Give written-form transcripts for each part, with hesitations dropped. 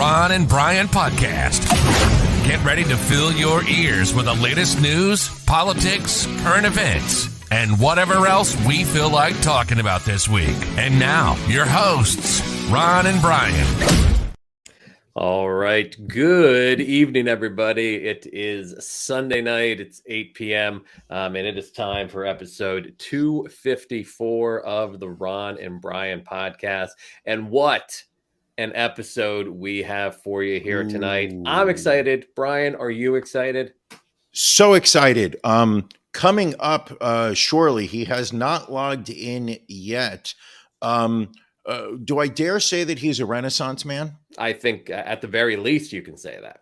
Ron and Brian podcast. Get ready to fill your ears with the latest news, politics, current events, and whatever else we feel like talking about this week. And now, your hosts, Ron and Brian. All right. Good evening, everybody. It is Sunday night. It's 8 p.m. And it is time for episode 254 of the Ron and Brian podcast. And what an episode we have for you here tonight. I'm excited. Brian, are you excited? So excited. Coming up shortly, he has not logged in yet. Do I dare say that he's a Renaissance man? I think at the very least you can say that.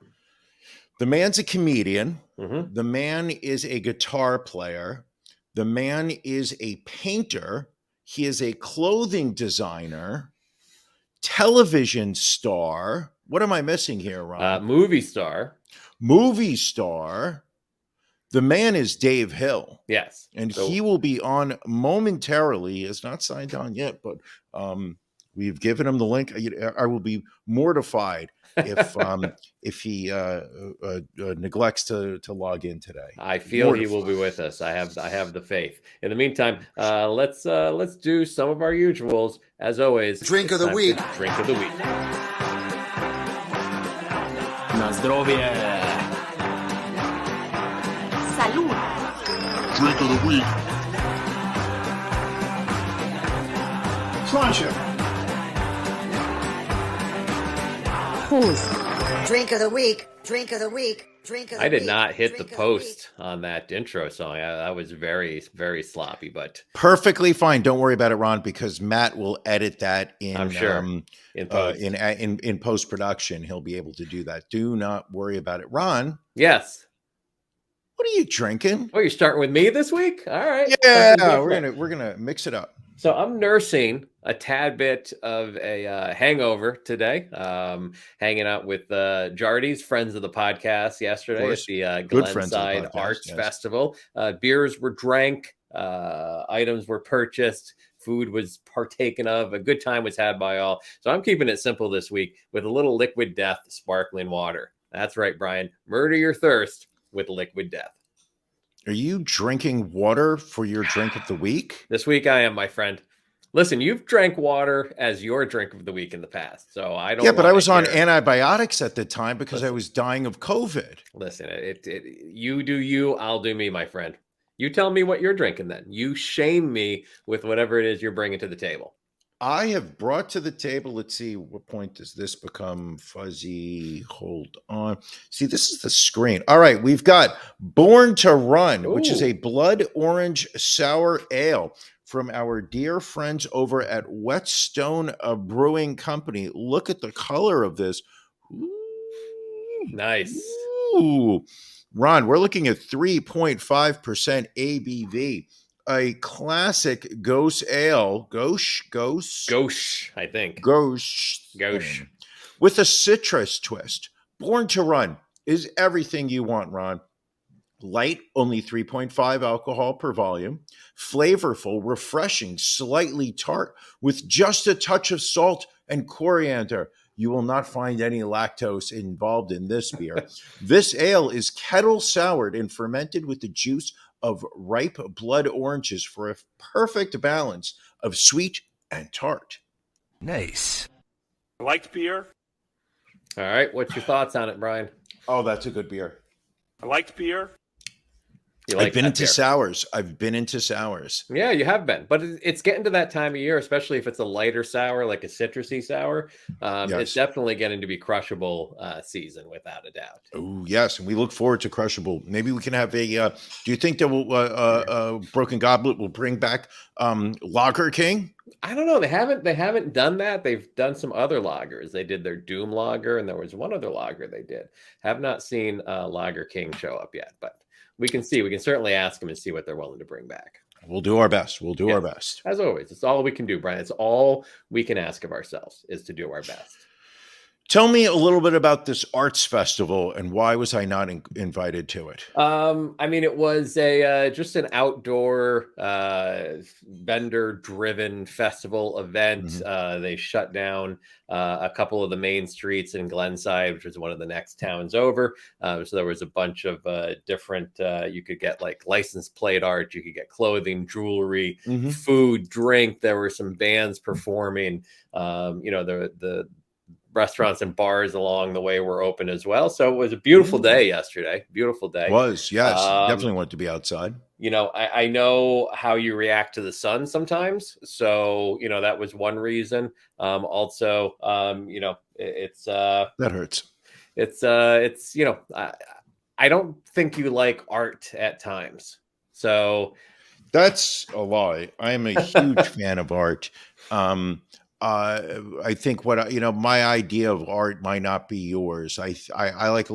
The man's a comedian. Mm-hmm. The man is a guitar player. The man is a painter. He is a clothing designer, television star. What am I missing here, Ron? Movie star. Movie star. The man is Dave Hill. Yes. And he will be on momentarily. He is not signed on yet, but we've given him the link. I will be mortified if he neglects to log in today. I feel he will be with us. I have the faith. In the meantime, let's do some of our usuals. As always, drink of the week. Drink of the week. Na zdrowie. Salud. Drink of the week. Sláinte. Pause. Drink of the week. Drink of the week. Drink of the week. I did not hit the post on that intro song. I was very, very sloppy, but perfectly fine. Don't worry about it, Ron, because Matt will edit that in. I'm sure in post production. He'll be able to do that. Do not worry about it, Ron. Yes. What are you drinking? Oh, you're starting with me this week? All right. Yeah, we're gonna mix it up. So I'm nursing a tad bit of a hangover today. Hanging out with Jardy's friends of the podcast yesterday at the Glenside Arts Festival. Beers were drank, items were purchased, food was partaken of. A good time was had by all. So I'm keeping it simple this week with a little Liquid Death sparkling water. That's right, Brian. Murder your thirst with Liquid Death. Are you drinking water for your drink of the week? This week I am, my friend. Listen, you've drank water as your drink of the week in the past, so I don't. Yeah, but I was on antibiotics at the time because I was dying of COVID. Listen, you do you, I'll do me, my friend. You tell me what you're drinking then. You shame me with whatever it is you're bringing to the table. I have brought to the table, let's see, what point does this become fuzzy? Hold on. See, this is the screen. All right, we've got Born to Run, which is a blood orange sour ale from our dear friends over at Whetstone Brewing Company. Look at the color of this. Ooh. Nice. Ooh. Ron, we're looking at 3.5% ABV. A classic Ghost ale, Ghosh, I think. Ghosh. With a citrus twist. Born to Run is everything you want, Ron. Light, only 3.5 alcohol per volume. Flavorful, refreshing, slightly tart, with just a touch of salt and coriander. You will not find any lactose involved in this beer. This ale is kettle soured and fermented with the juice of ripe blood oranges for a perfect balance of sweet and tart. Nice. I liked beer. All right. What's your thoughts on it, Brian? Oh, that's a good beer. I liked beer. I've been into sours. Yeah, you have been. But it's getting to that time of year, especially if it's a lighter sour, like a citrusy sour. Yes. It's definitely getting to be crushable season, without a doubt. Oh, yes. And we look forward to crushable. Maybe we can have a, do you think that will, Broken Goblet will bring back Lager King? I don't know. They haven't done that. They've done some other lagers. They did their Doom lager, and there was one other lager they did. Have not seen Lager King show up yet, but we can see. We can certainly ask them and see what they're willing to bring back. We'll do our best. Our best. As always, it's all we can do, Brian. It's all we can ask of ourselves is to do our best. Tell me a little bit about this arts festival and why was I not invited to it? I mean, it was just an outdoor vendor-driven festival event. Mm-hmm. They shut down a couple of the main streets in Glenside, which was one of the next towns over. So there was a bunch of different. You could get like license plate art, you could get clothing, jewelry, Mm-hmm. food, drink. There were some bands performing. The restaurants and bars along the way were open as well. So it was a beautiful day yesterday. Beautiful day. Was, yes. Definitely want to be outside. I know how you react to the sun sometimes. So, that was one reason. Also, it's that hurts. I don't think you like art at times. So that's a lie. I am a huge fan of art. I think my idea of art might not be yours. I like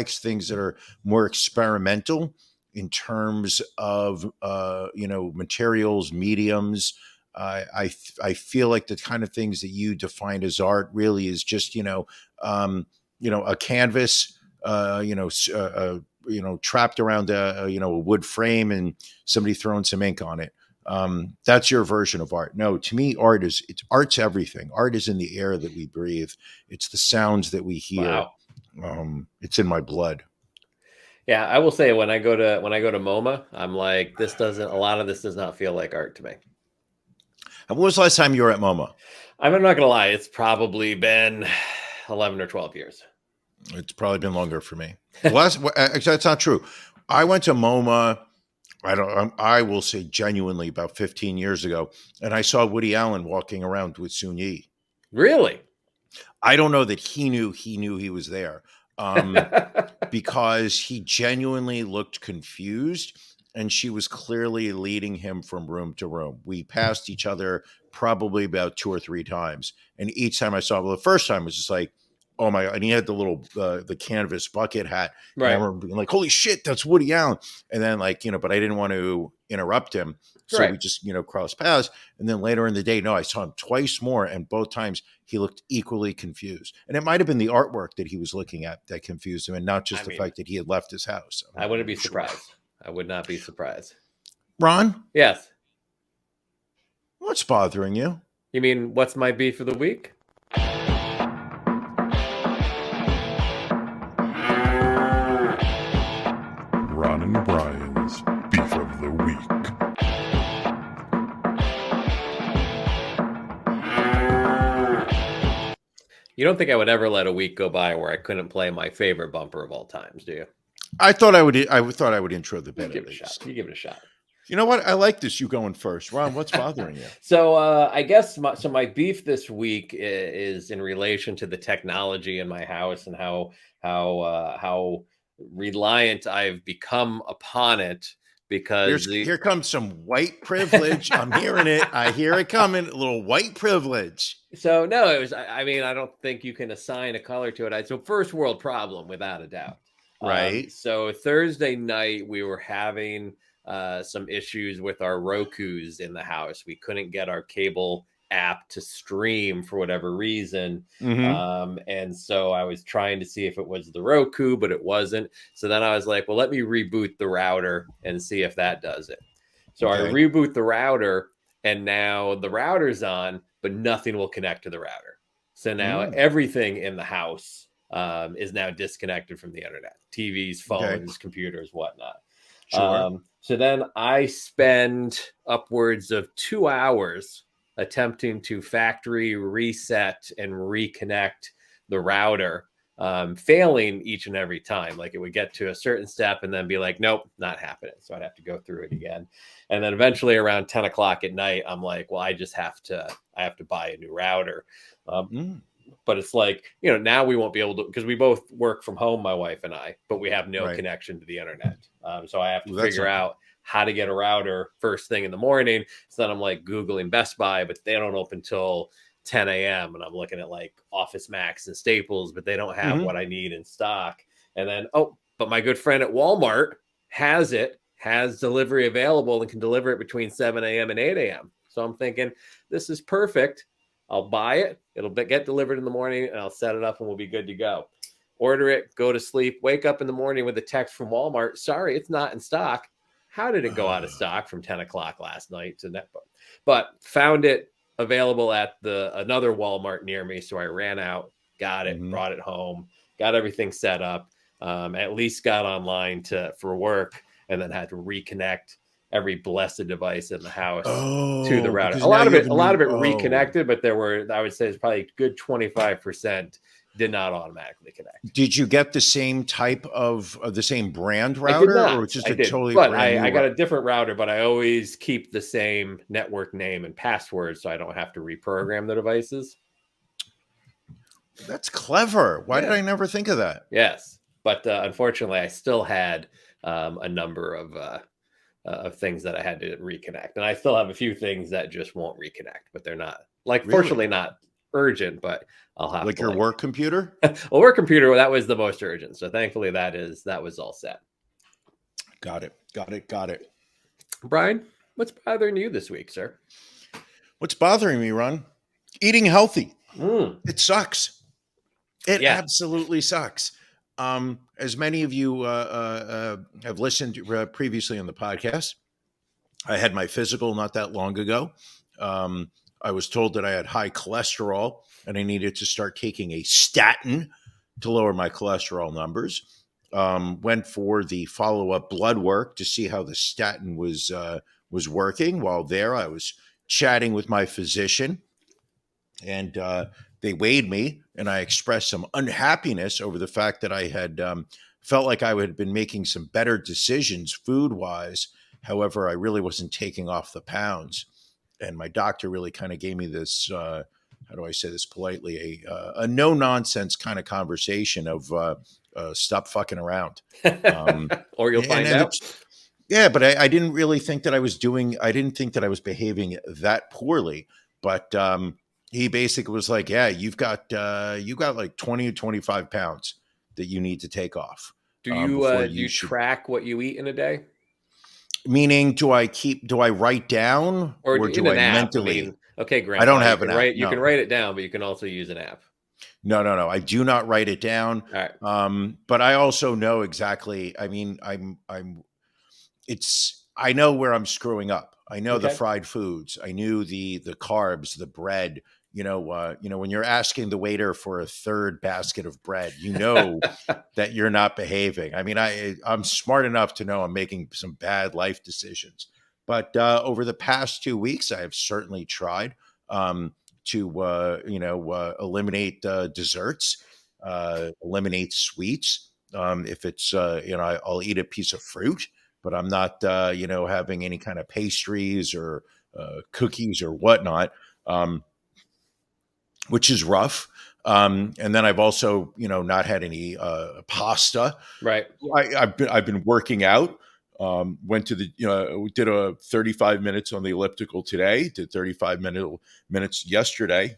things that are more experimental in terms of materials, mediums. I feel like the kind of things that you define as art really is just a canvas, trapped around a wood frame and somebody throwing some ink on it. That's your version of art. No, to me, art's everything. Art is in the air that we breathe. It's the sounds that we hear. Wow. It's in my blood. Yeah, I will say when I go to MoMA, I'm like, a lot of this does not feel like art to me. And when was the last time you were at MoMA? I'm not gonna lie, it's probably been 11 or 12 years. It's probably been longer for me. Actually, that's not true. I went to MoMA. I will say genuinely about 15 years ago, and I saw Woody Allen walking around with Sun Yi. Really? I don't know that he knew he was there, because he genuinely looked confused, and she was clearly leading him from room to room. We passed each other probably about 2 or 3 times, and each time I saw him, the first time was just like, oh my God. And he had the little, the canvas bucket hat. Right. And I remember being like, holy shit, that's Woody Allen. And then but I didn't want to interrupt him. So we just, crossed paths. And then later in the day, no, I saw him twice more. And both times he looked equally confused. And it might've been the artwork that he was looking at that confused him, and not just the fact that he had left his house. I wouldn't be surprised. I would not be surprised. Ron? Yes. What's bothering you? You mean, what's my beef of the week? Ron and Brian's Beef of the Week. You don't think I would ever let a week go by where I couldn't play my favorite bumper of all times, do you? I thought I would intro the bit. You give it a shot. You give it a shot. You know what? I like this. You going first, Ron. What's bothering you? So I guess my beef this week is in relation to the technology in my house and how reliant I've become upon it. Because here comes some white privilege. I'm hearing it. I hear it coming. A little white privilege. So no, it was. I mean, I don't think you can assign a color to it. So first world problem, without a doubt. Right. So Thursday night we were having some issues with our Rokus in the house. We couldn't get our cable app to stream for whatever reason. And so I was trying to see if it was the Roku, but it wasn't. So then I was like, well, let me reboot the router and see if that does it. So I reboot the router, and now the router's on, but nothing will connect to the router. So now everything in the house is now disconnected from the internet. TVs, phones, computers, whatnot. Sure. So then I spend upwards of 2 hours attempting to factory reset and reconnect the router, failing each and every time. Like, it would get to a certain step and then be like, nope, not happening. So I'd have to go through it again. And then eventually around 10 o'clock at night, I'm like, well, I have to buy a new router. But it's like, now we won't be able to, because we both work from home, my wife and I, but we have no connection to the internet. So I have to figure out how to get a router first thing in the morning. So then I'm like Googling Best Buy, but they don't open till 10 a.m. And I'm looking at like Office Max and Staples, but they don't have what I need in stock. And then, but my good friend at Walmart has delivery available and can deliver it between 7 a.m. and 8 a.m. So I'm thinking, this is perfect. I'll buy it. It'll get delivered in the morning, and I'll set it up, and we'll be good to go. Order it, go to sleep, wake up in the morning with a text from Walmart. Sorry, it's not in stock. How did it go out of stock from 10 o'clock last night to netbook? But found it available at another Walmart near me. So I ran out, got it, brought it home, got everything set up, at least got online for work, and then had to reconnect every blessed device in the house to the router. A lot of it reconnected, but there were, I would say, it's probably a good 25% did not automatically connect. Did you get the same type of the same brand router, or just a totally but brand new I got a different router, but I always keep the same network name and password, so I don't have to reprogram the devices. That's clever. Why did I never think of that? Yes, but unfortunately, I still had a number of things that I had to reconnect, and I still have a few things that just won't reconnect. But they're not fortunately not urgent, but I'll have your work computer. Well, work computer, that was the most urgent, so thankfully that was all set. Got it. Brian, what's bothering you this week, sir? What's bothering me, Ron? Eating healthy. It sucks. It absolutely sucks. As many of you have listened to, previously on the podcast, I had my physical not that long ago. I was told that I had high cholesterol and I needed to start taking a statin to lower my cholesterol numbers. Went for the follow-up blood work to see how the statin was working. While there, I was chatting with my physician, and they weighed me, and I expressed some unhappiness over the fact that I had felt like I had been making some better decisions food-wise. However, I really wasn't taking off the pounds. And my doctor really kind of gave me this, how do I say this politely, a no-nonsense kind of conversation of stop fucking around. Or you'll find out. Yeah, but I didn't really think that I didn't think that I was behaving that poorly. But he basically was like, yeah, you got like 20 to 25 pounds that you need to take off. Do you track what you eat in a day? Meaning, do I write down or do I mentally? I mean, okay, Grandpa, I don't have an app. You can write it down, but you can also use an app. No. I do not write it down. All right. But I also know exactly. I mean, I know where I'm screwing up. I know the fried foods. I knew the carbs, the bread. When you're asking the waiter for a third basket of bread, that you're not behaving. I mean, I'm smart enough to know I'm making some bad life decisions. But over the past 2 weeks, I have certainly tried to eliminate desserts, eliminate sweets. If it's I'll eat a piece of fruit, but I'm not having any kind of pastries or cookies or whatnot. Which is rough. And then I've also, not had any pasta. Right. I've been working out. Went to we did a 35 minutes on the elliptical today. Did 35 minutes yesterday.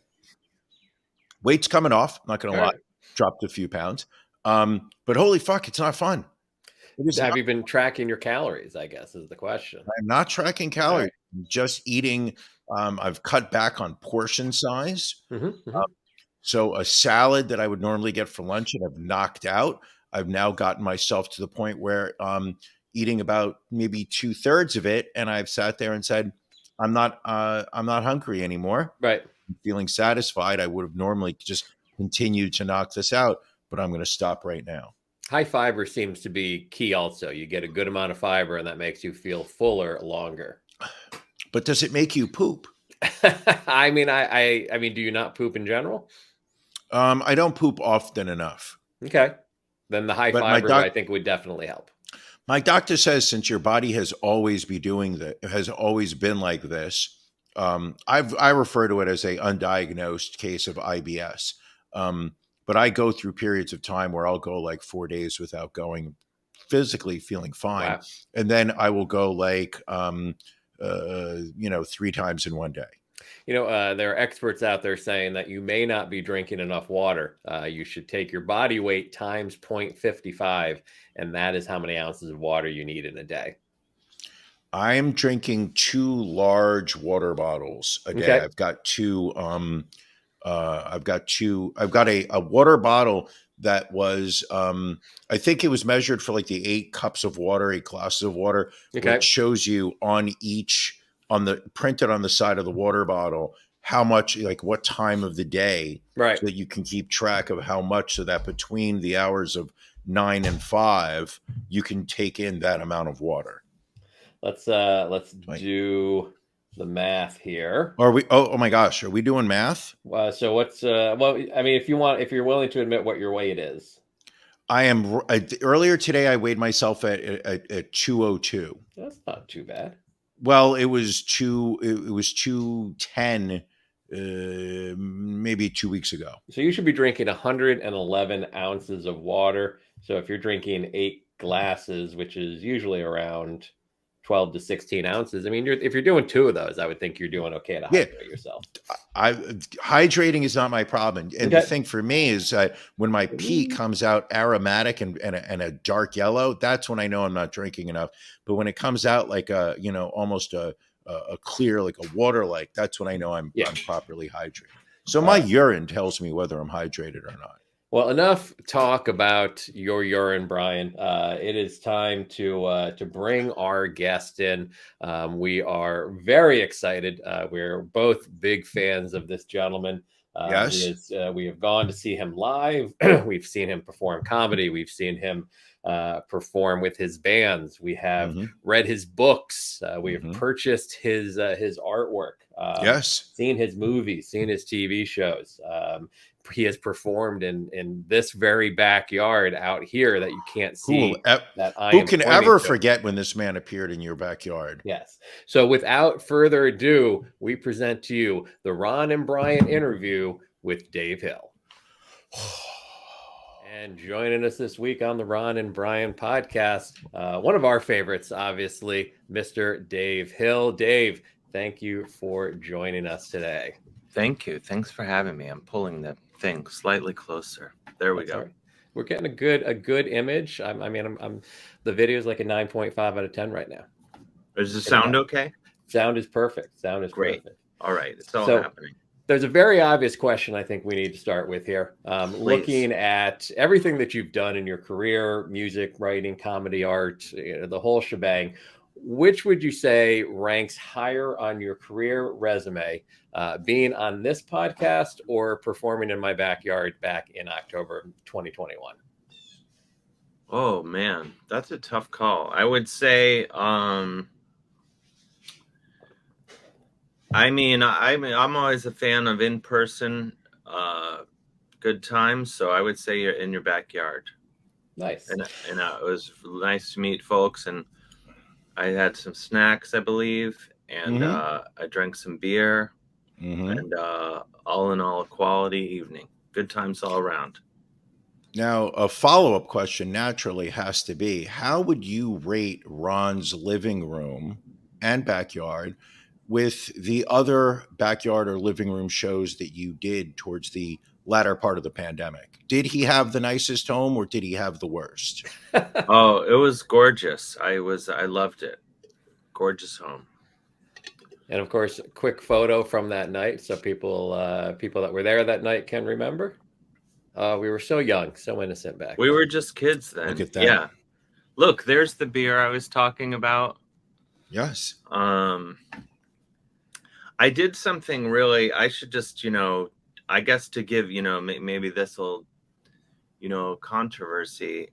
Weight's coming off. Not going to lie. Right. Dropped a few pounds. But holy fuck, it's not fun. Have you been tracking your calories, I guess, is the question. I'm not tracking calories. Right. I'm just eating. I've cut back on portion size. So a salad that I would normally get for lunch and I've knocked out, I've now gotten myself to the point where eating about maybe 2/3 of it. And I've sat there and said, I'm not hungry anymore. Right. I'm feeling satisfied. I would have normally just continued to knock this out, but I'm going to stop right now. High fiber seems to be key also. You get a good amount of fiber and that makes you feel fuller longer. But does it make you poop? I mean, I mean, do you not poop in general? I don't poop often enough. Okay. Then the high fiber, I think, would definitely help. My doctor says since your body has always been like this, I refer to it as a undiagnosed case of IBS. But I go through periods of time where I'll go like 4 days without going, physically feeling fine. Wow. And then I will go like 3 times in one day. There are experts out there saying that you may not be drinking enough water. You should take your body weight times 0.55, and that is how many ounces of water you need in a day. I'm drinking 2 large water bottles a day. Okay. I've got two. I've got a water bottle that was. I think it was measured for like the 8 cups of water, 8 glasses of water, where it Okay. shows you printed on the side of the water bottle how much, like what time of the day, Right. so that you can keep track of how much, so that between the hours of 9 and 5, you can take in that amount of water. Let's do the math here. Are we? Oh my gosh, are we doing math? So what's well? I mean, if you're willing to admit what your weight is. I am. Earlier today, I weighed myself at 202. That's not too bad. Well, it was 210, maybe 2 weeks ago. So you should be drinking 111 ounces of water. So if you're drinking 8 glasses, which is usually around 12 to 16 ounces. I mean, if you're doing 2 of those, I would think you're doing okay to hydrate yourself. Hydrating is not my problem. And the thing for me is when my pee comes out aromatic and a dark yellow, that's when I know I'm not drinking enough. But when it comes out like almost a clear, like a water, like that's when I know I'm properly hydrated. So my urine tells me whether I'm hydrated or not. Well, enough talk about your urine, Brian. It is time to bring our guest in. We are very excited. We're both big fans of this gentleman. Yes. We have gone to see him live. We've seen him perform comedy. We've seen him perform with his bands. We have read his books. We have purchased his artwork. Yes. Seen his movies, seen his TV shows. He has performed in this very backyard out here that you can't see. Who can ever forget when this man appeared in your backyard? Yes. So without further ado, we present to you the Ron and Brian interview with Dave Hill. And joining us this week on the Ron and Brian podcast, one of our favorites, obviously, Mr. Dave Hill. Dave, thank you for joining us today. Thank you. Thanks for having me. I'm pulling the thing slightly closer. There we go. Right. We're getting a good image. I'm the video is like a 9.5 out of 10 right now. Does the sound okay? Sound is perfect. Sound is great. Perfect. All right. It's all happening. There's a very obvious question I think we need to start with here. Looking at everything that you've done in your career, music, writing, comedy, art, the whole shebang, which would you say ranks higher on your career resume, being on this podcast or performing in my backyard back in October 2021? Oh man, that's a tough call. I would say, I'm always a fan of in-person, good times. So I would say you're in your backyard. Nice. And it was nice to meet folks, and I had some snacks, I believe, and I drank some beer, and all in all, a quality evening. Good times all around. Now, a follow-up question naturally has to be, how would you rate Ron's living room and backyard with the other backyard or living room shows that you did towards the latter part of the pandemic? Did he have the nicest home or did he have the worst? Oh, it was gorgeous. I loved it. Gorgeous home. And of course, a quick photo from that night, so people that were there that night can remember. We were so young, so innocent back then. We were just kids then. Look at that. Yeah. Look, there's the beer I was talking about. Yes. I did something really, I should just, I guess to give, maybe this will, controversy,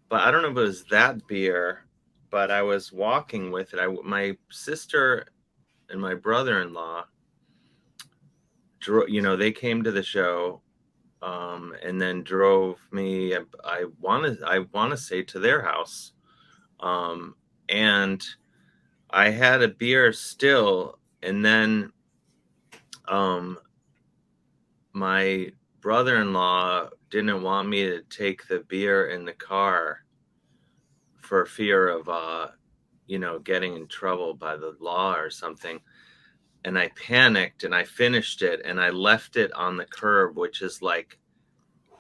but I don't know if it was that beer, but I was walking with it. My sister and my brother-in-law, they came to the show, and then drove me, I want to say, to their house. And I had a beer still, and then my brother-in-law didn't want me to take the beer in the car for fear of getting in trouble by the law or something. And I panicked and I finished it and I left it on the curb, which is like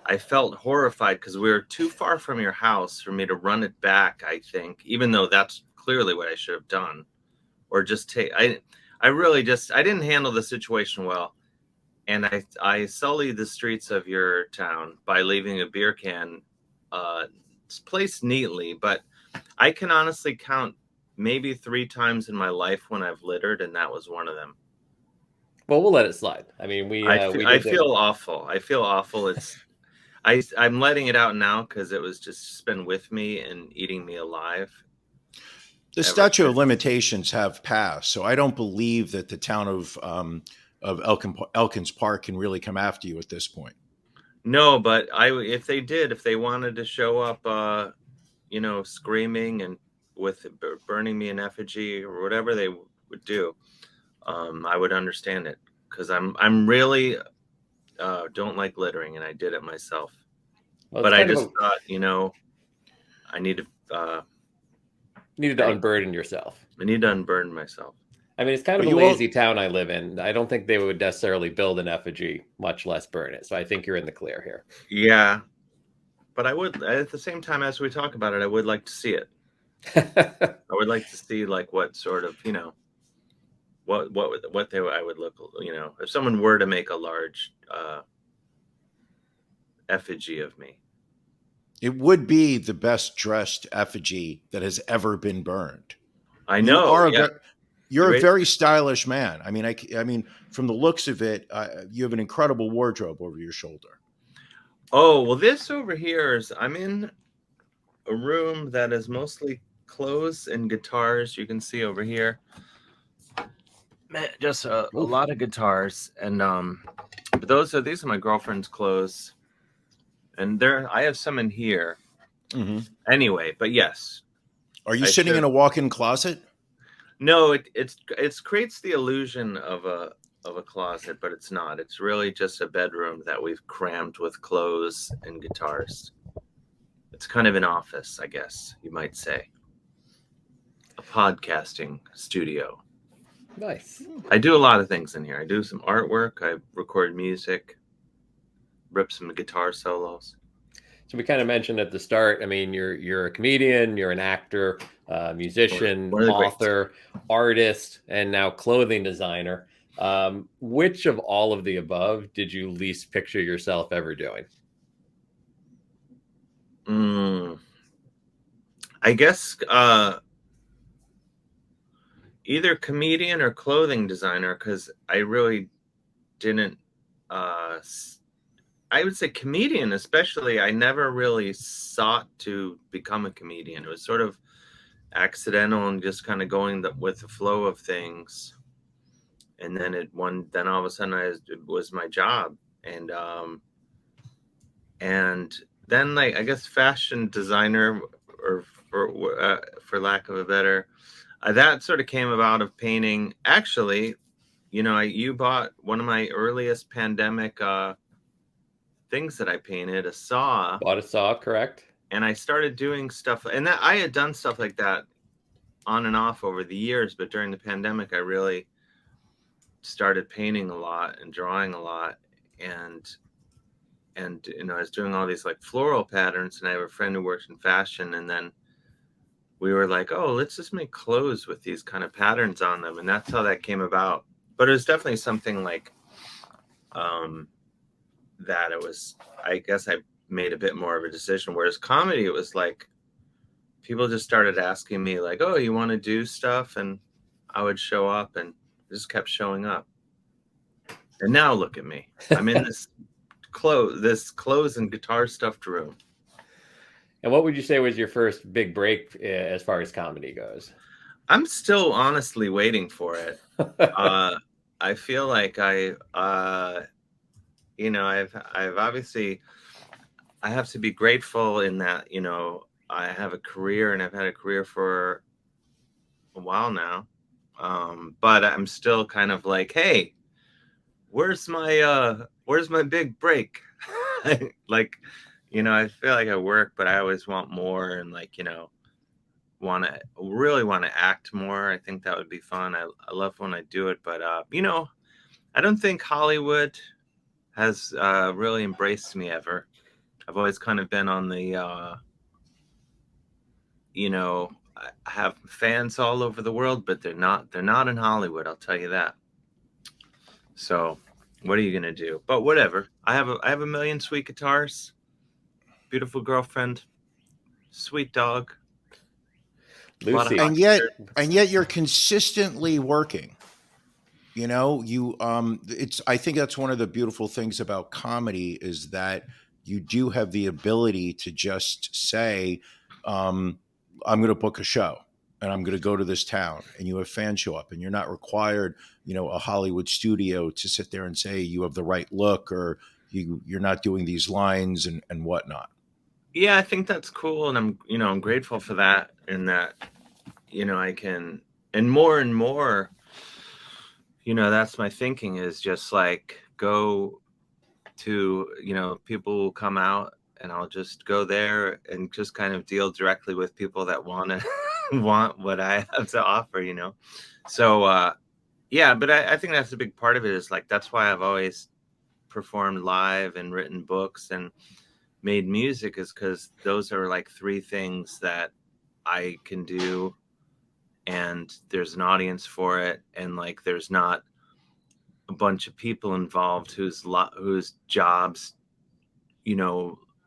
I felt horrified because we were too far from your house for me to run it back, I think, even though that's clearly what I should have done. Or just I didn't handle the situation well. And I sullied the streets of your town by leaving a beer can placed neatly. But I can honestly count maybe 3 times in my life when I've littered, and that was one of them. Well, we'll let it slide. I mean, I feel awful. I feel awful. I'm letting it out now because it was just been with me and eating me alive. The statute of limitations have passed, so I don't believe that the town of Elkins Park can really come after you at this point. No, but if they wanted to show up, screaming and with burning me in effigy or whatever they would do, I would understand it because I'm really don't like littering, and I did it myself. Well, but I just thought, I need to. Needed to unburden yourself. I need to unburden myself. I mean, it's kind of a lazy town I live in. I don't think they would necessarily build an effigy, much less burn it. So I think you're in the clear here. Yeah. But I would, at the same time, as we talk about it, I would like to see it. I would like to see like what sort of, what I would look, if someone were to make a large effigy of me. It would be the best dressed effigy that has ever been burned. I know. You're a very stylish man. I mean, from the looks of it, you have an incredible wardrobe over your shoulder. Oh, well, this over here is, I'm in a room that is mostly clothes and guitars. You can see over here. Man, just a lot of guitars. And but these are my girlfriend's clothes. And I have some in here. Mm-hmm. Anyway, but yes. Are you sitting in a walk-in closet? No, it creates the illusion of a closet, but it's not. It's really just a bedroom that we've crammed with clothes and guitars. It's kind of an office, I guess you might say. A podcasting studio. Nice. I do a lot of things in here. I do some artwork. I record music. Rip some guitar solos. So we kind of mentioned at the start, I mean, you're a comedian, you're an actor, musician, author, artist, and now clothing designer. Which of all of the above did you least picture yourself ever doing? I guess either comedian or clothing designer, because I really didn't I would say comedian, especially. I never really sought to become a comedian. It was sort of accidental and just kind of going with the flow of things. And then then all of a sudden it was my job. And then like, I guess fashion designer, or for lack of a better, that sort of came about of painting. Actually, you bought one of my earliest pandemic, things that I painted, a saw. Bought a saw, correct? And I started doing stuff, and that I had done stuff like that on and off over the years, but during the pandemic, I really started painting a lot and drawing a lot, and I was doing all these like floral patterns, and I have a friend who works in fashion, and then we were like, oh, let's just make clothes with these kind of patterns on them, and that's how that came about. But it was definitely something like that it was, I guess I made a bit more of a decision, whereas comedy, it was like people just started asking me like, oh, you want to do stuff? And I would show up, and just kept showing up. And now look at me. I'm in this clothes and guitar stuffed room. And what would you say was your first big break as far as comedy goes? I'm still honestly waiting for it. I feel like I've obviously, I have to be grateful in that, I have a career, and I've had a career for a while now. But I'm still kind of like, hey, where's my big break? Like, I feel like I work, but I always want more, and like, really want to act more. I think that would be fun. I love when I do it, but I don't think Hollywood has really embraced me ever. I've always kind of been on the, you know, I have fans all over the world, but they're not in Hollywood. I'll tell you that. So what are you going to do? But whatever. I have a million sweet guitars, beautiful girlfriend, sweet dog. Lucy. And yet you're consistently working. You know, I think that's one of the beautiful things about comedy is that you do have the ability to just say, I'm going to book a show and I'm going to go to this town, and you have fans show up, and you're not required, a Hollywood studio to sit there and say you have the right look, or you're not doing these lines and whatnot. Yeah, I think that's cool. And I'm grateful for that, and that, I can, and more, that's my thinking, is just like go to, people will come out, and I'll just go there and just kind of deal directly with people that want what I have to offer, So, yeah, but I think that's a big part of it, is like, that's why I've always performed live and written books and made music, is because those are like three things that I can do, and there's an audience for it, and like there's not a bunch of people involved whose jobs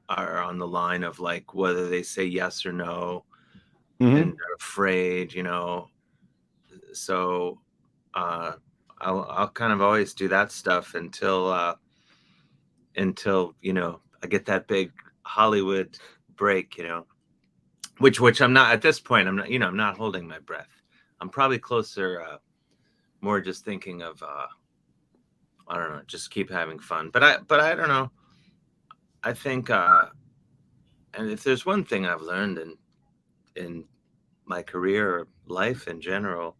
are on the line of like whether they say yes or no, and they're afraid, so I'll kind of always do that stuff until I get that big Hollywood break, which I'm not at this point. I'm not, I'm not holding my breath. I'm probably closer, more just thinking of, I don't know, just keep having fun. But I don't know. I think, and if there's one thing I've learned in my career or life in general,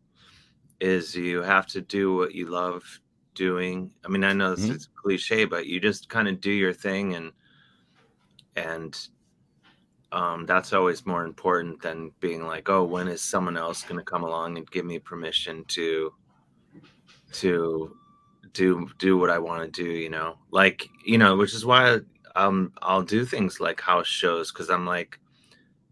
is you have to do what you love doing. I mean, I know this is cliche, but you just kind of do your thing, and that's always more important than being like, oh, when is someone else going to come along and give me permission to do what I want to do, like, which is why I'll do things like house shows, because I'm like,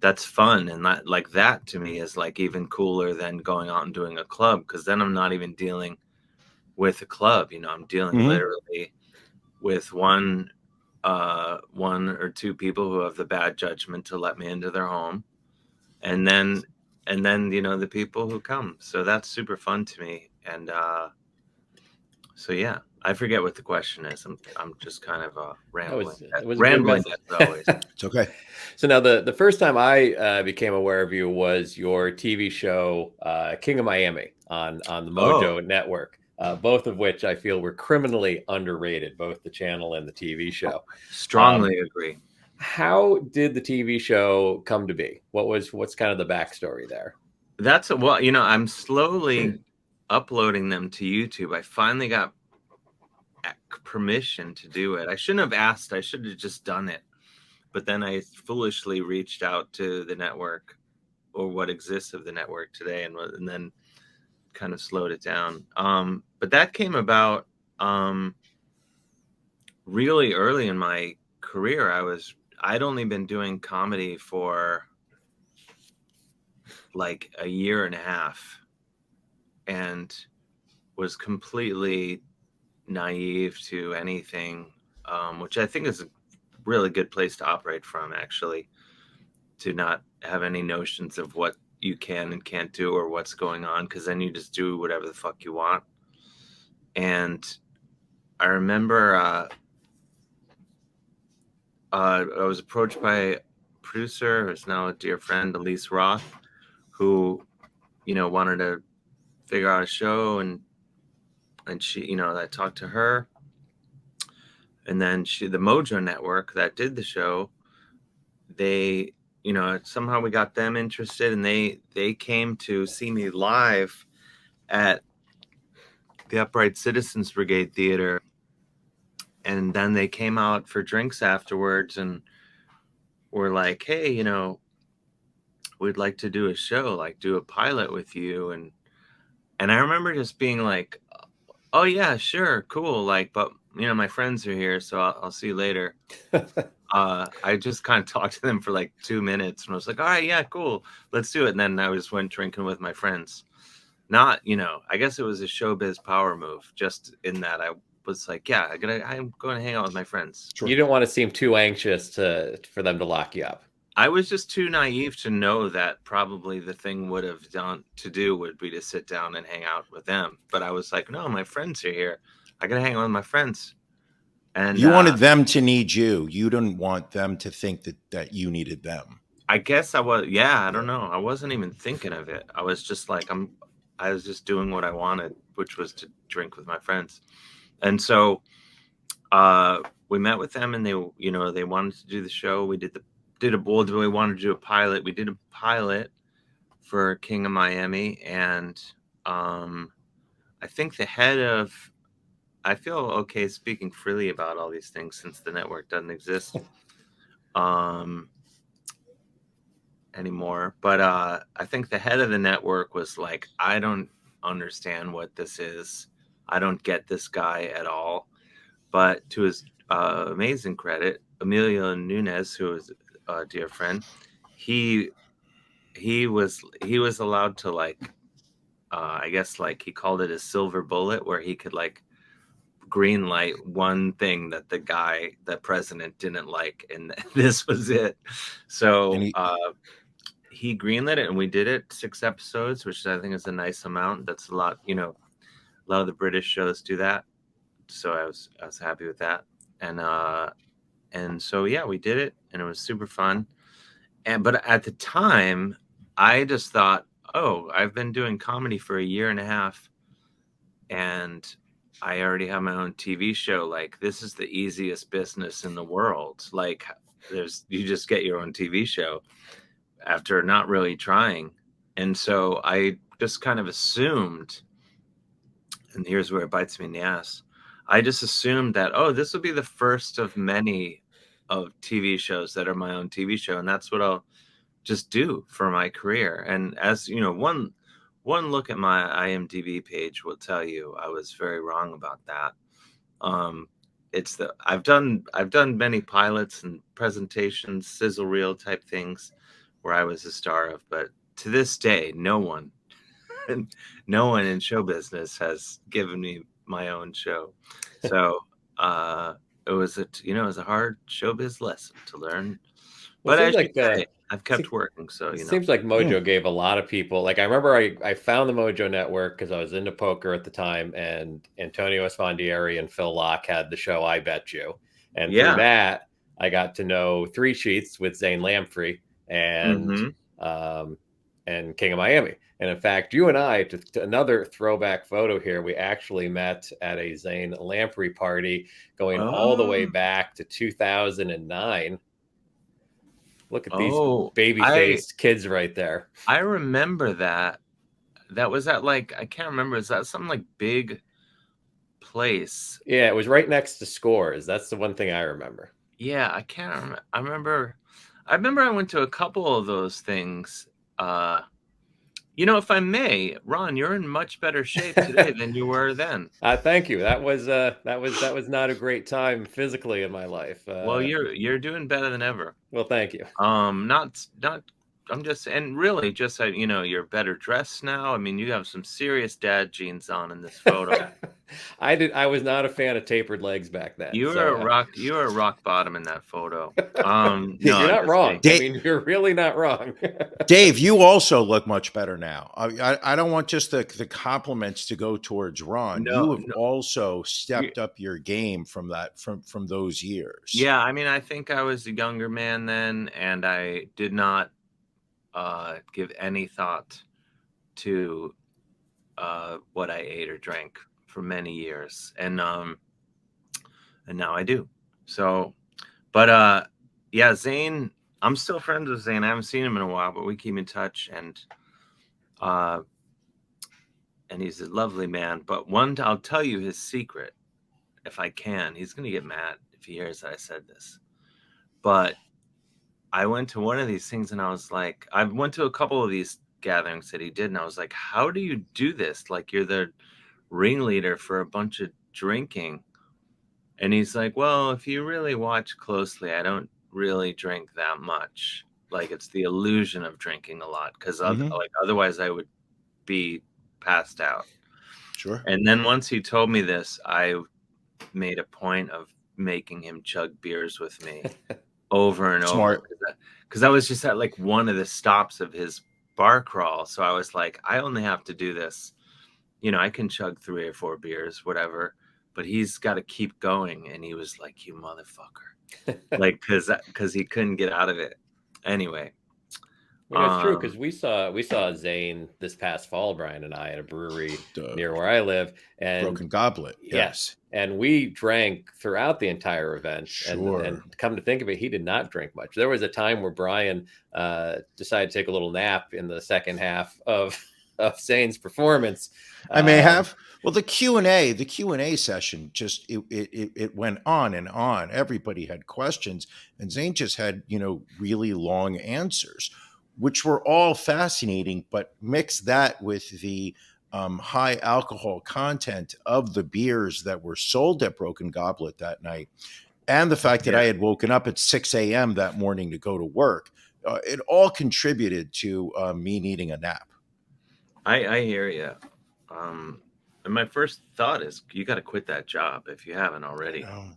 that's fun, and that to me is like even cooler than going out and doing a club, because then I'm not even dealing with a club, I'm dealing literally with one or two people who have the bad judgment to let me into their home, and then the people who come. So that's super fun to me. And so yeah, I forget what the question is. I'm just kind of rambling. It was rambling as always. It's okay. So now the first time I became aware of you was your TV show King of Miami on the Mojo network. Both of which I feel were criminally underrated, both the channel and the TV show. Strongly agree. How did the TV show come to be? What's kind of the backstory there? I'm slowly uploading them to YouTube. I finally got permission to do it. I shouldn't have asked. I should have just done it. But then I foolishly reached out to the network, or what exists of the network today, and then kind of slowed it down. But that came about really early in my career. I'd only been doing comedy for like a year and a half, and was completely naive to anything, which I think is a really good place to operate from, actually, to not have any notions of what you can and can't do or what's going on, because then you just do whatever the fuck you want. And I remember I was approached by a producer who's now a dear friend, Elise Roth, who wanted to figure out a show, and she, I talked to her, and then the Mojo network that did the show, they, somehow we got them interested, and they came to see me live at the Upright Citizens Brigade Theater. And then they came out for drinks afterwards and were like, hey, we'd like to do a show, like do a pilot with you. And I remember just being like, oh yeah, sure, cool. Like, but my friends are here, so I'll see you later. I just kind of talked to them for like 2 minutes, and I was like, all right, yeah, cool, let's do it. And then I just went drinking with my friends. Not, I guess it was a showbiz power move, just in that I was like, yeah, I'm going to hang out with my friends. Sure. You didn't want to seem too anxious for them to lock you up. I was just too naive to know that probably the thing would be to sit down and hang out with them. But I was like, no, my friends are here. I got to hang out with my friends. And you wanted them to need you. You didn't want them to think that you needed them. I guess I was. Yeah, I don't know. I wasn't even thinking of it. I was just like, I was just doing what I wanted, which was to drink with my friends. And so we met with them, and they wanted to do the show. We we wanted to do a pilot. We did a pilot for King of Miami, and I think the head of, I feel okay speaking freely about all these things since the network doesn't exist anymore. But I think the head of the network was like, I don't understand what this is. I don't get this guy at all. But to his amazing credit, Emilio Nunes, who is a dear friend, he was allowed to, like, I guess, like, he called it a silver bullet, where he could, like, green light one thing that the president didn't like, and this was it. So he greenlit it, and we did it 6 episodes, which I think is a nice amount. That's a lot. A lot of the British shows do that, so I was happy with that. And so yeah, we did it, and it was super fun. But at the time, I just thought, oh, I've been doing comedy for 1.5 years, and I already have my own TV show. Like, this is the easiest business in the world. Like, you just get your own TV show after not really trying. And so I just kind of assumed, and here's where it bites me in the ass, I just assumed that, oh, this will be the first of many of TV shows that are my own TV show, and that's what I'll just do for my career. And as you know, one look at my IMDb page will tell you I was very wrong about that. I've done many pilots and presentations, sizzle reel type things where I was a star of, but to this day, no one in show business has given me my own show. So it was a hard showbiz lesson to learn. But as you say, I've kept working. So it seems like Mojo gave a lot of people. Like, I remember I found the Mojo Network because I was into poker at the time, and Antonio Esfandiari and Phil Locke had the show I Bet You, and through that I got to know Three Sheets with Zane Lamprey and King of Miami. And in fact, you and I, to another throwback photo here, we actually met at a Zane Lamprey party going all the way back to 2009. Look at these baby-faced kids right there. I remember that. That was at, like, I can't remember. Is that some, like, big place? Yeah, it was right next to Scores. That's the one thing I remember. Yeah, I can't remember. I remember I went to a couple of those things. If I may, Ron, you're in much better shape today than you were then. Thank you. That was not a great time physically in my life. Well, you're doing better than ever. Well, thank you. I'm just, and really just, you're better dressed now. I mean, you have some serious dad jeans on in this photo. I was not a fan of tapered legs back then. You were a rock bottom in that photo. No, you're not wrong. I mean, you're really not wrong. Dave, you also look much better now. I don't want just the compliments to go towards Ron. You have also stepped up your game from those years. Yeah, I mean, I think I was a younger man then, and I did not give any thought to what I ate or drank for many years, and now I do. So, but yeah, Zane, I'm still friends with Zane. I haven't seen him in a while, but we keep in touch, and he's a lovely man. But I'll tell you his secret, if I can. He's gonna get mad if he hears that I said this, but I went to one of these things, and I was like, I went to a couple of these gatherings that he did, and I was like, how do you do this? Like, you're the ringleader for a bunch of drinking. And he's like, well, if you really watch closely, I don't really drink that much. Like, it's the illusion of drinking a lot, because Mhm. like otherwise I would be passed out. Sure. And then once he told me this, I made a point of making him chug beers with me over and Smart. over, because I was just at like one of the stops of his bar crawl. So I was like, I only have to do this. You know, I can chug 3 or 4 beers, whatever, but he's got to keep going. And he was like, you motherfucker. Like, because he couldn't get out of it. Anyway. You know, it's true, because we saw Zane this past fall, Brian and I, at a brewery near where I live, and Broken Goblet. Yes. And we drank throughout the entire event. Sure. And come to think of it, he did not drink much. There was a time where Brian decided to take a little nap in the second half of Zane's performance. I may have. Well, the Q&A session just it went on and on. Everybody had questions, and Zane just had, you know, really long answers, which were all fascinating. But mix that with the high alcohol content of the beers that were sold at Broken Goblet that night, and the fact that I had woken up at 6 a.m. that morning to go to work, it all contributed to me needing a nap. I hear you. And my first thought is, you got to quit that job if you haven't already. No.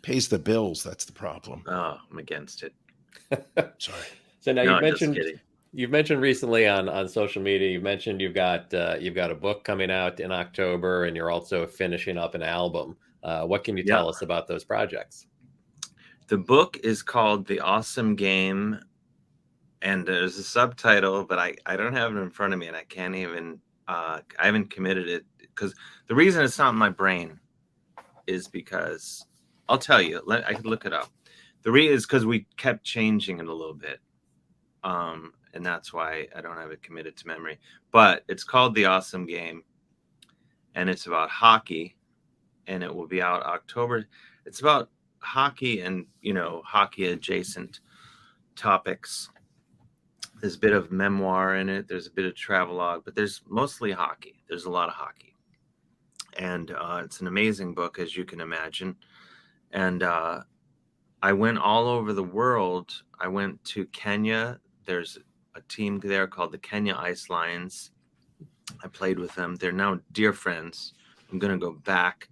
Pays the bills. That's the problem. Oh, I'm against it. Sorry. So now you've mentioned recently on social media, you've mentioned you've got a book coming out in October, and you're also finishing up an album. What can you tell us about those projects? The book is called The Awesome Game, and there's a subtitle, but I don't have it in front of me, and I can't even I haven't committed it, because the reason it's not in my brain is because I'll tell you. I could look it up. The reason is because we kept changing it a little bit, and that's why I don't have it committed to memory. But it's called The Awesome Game, and it's about hockey, and it will be out October. It's about hockey and, you know, hockey adjacent topics. There's a bit of memoir in it. There's a bit of travelogue, but there's mostly hockey. There's a lot of hockey. And it's an amazing book, as you can imagine. And I went all over the world. I went to Kenya. There's a team there called the Kenya Ice Lions. I played with them. They're now dear friends. I'm going to go back.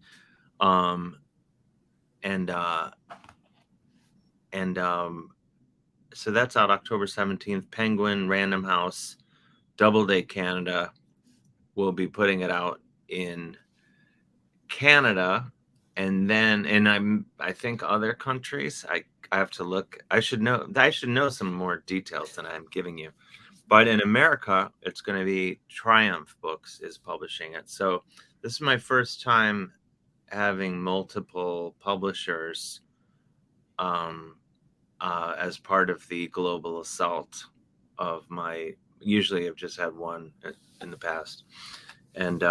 So that's out October 17th. Penguin, Random House, Doubleday Canada will be putting it out in Canada, and then I think other countries. I have to look. I should know some more details than I'm giving you. But in America, it's going to be Triumph Books is publishing it. So this is my first time having multiple publishers as part of the global assault of my. Usually I've just had one in the past. And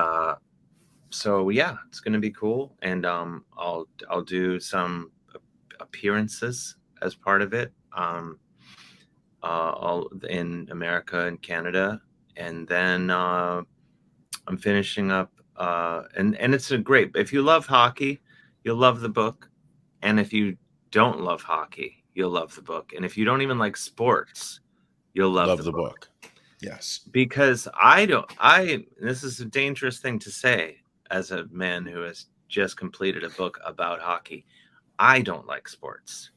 so yeah, it's going to be cool. And I'll do some appearances as part of it, all in America and Canada. And then I'm finishing up, and it's a great, if you love hockey, you'll love the book. And if you don't love hockey, you'll love the book. And if you don't even like sports, you'll love the book. Yes. Because this is a dangerous thing to say as a man who has just completed a book about hockey. I don't like sports.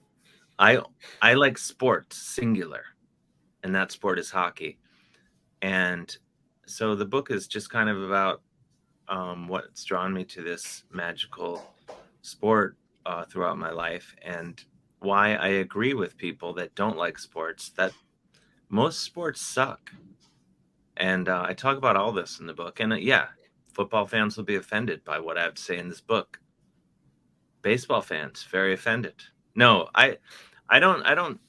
I like sports, singular, and that sport is hockey. And so the book is just kind of about what's drawn me to this magical sport throughout my life, and why I agree with people that don't like sports, that most sports suck. And I talk about all this in the book. And football fans will be offended by what I have to say in this book. Baseball fans, very offended. No, I don't,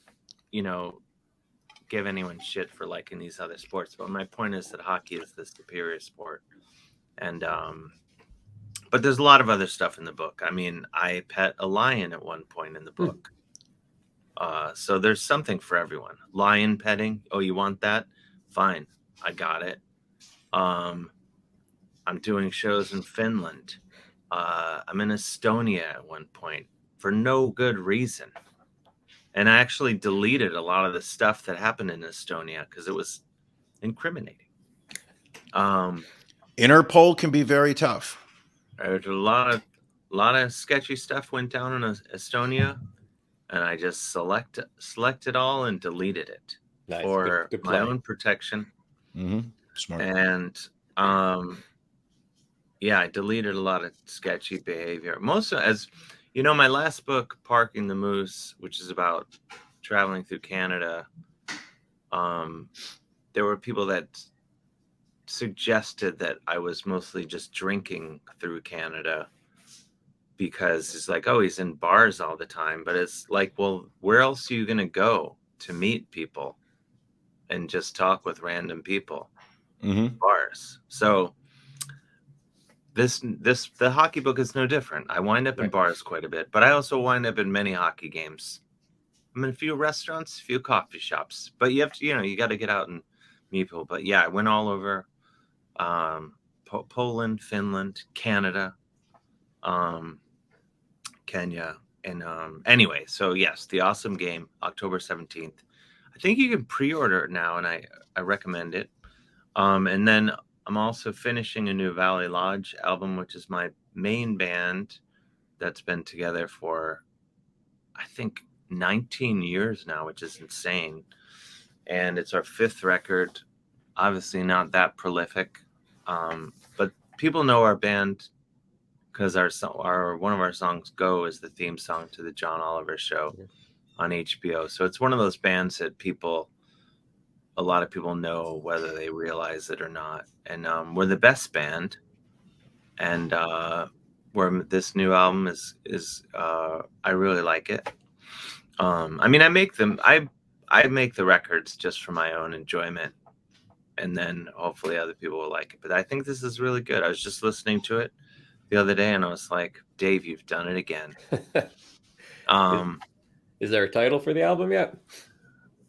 give anyone shit for liking these other sports. But my point is that hockey is the superior sport. And, but there's a lot of other stuff in the book. I mean, I pet a lion at one point in the book. So there's something for everyone. Lion petting. Oh, you want that? Fine. I got it. I'm doing shows in Finland. I'm in Estonia at one point for no good reason. And I actually deleted a lot of the stuff that happened in Estonia because it was incriminating. Interpol can be very tough. There's a lot of sketchy stuff went down in Estonia, and I just selected all and deleted it for good my own protection. Smart. And I deleted a lot of sketchy behavior. Most as you know, my last book, Parking the Moose, which is about traveling through Canada, there were people that suggested that I was mostly just drinking through Canada because it's like, oh, he's in bars all the time. But it's like, well, where else are you going to go to meet people and just talk with random people? Bars. So the hockey book is no different. I wind up in bars quite a bit, but I also wind up in many hockey games. I'm in a few restaurants, a few coffee shops, but you have to, you got to get out and meet people. But yeah, I went all over Poland, Finland, Canada, Kenya. And anyway, so yes, The Awesome Game, October 17th. I think you can pre-order it now, and I recommend it. And then I'm also finishing a new Valley Lodge album, which is my main band that's been together for, I think, 19 years now, which is insane. And it's our 5th record. Obviously not that prolific, but people know our band because our one of our songs, Go, is the theme song to the John Oliver show on HBO. So it's one of those bands that a lot of people know whether they realize it or not. And we're the best band. And where this new album is I really like it. I mean, I make the records just for my own enjoyment, and then hopefully other people will like it. But I think this is really good. I was just listening to it the other day, and I was like, Dave, you've done it again. Is there a title for the album yet?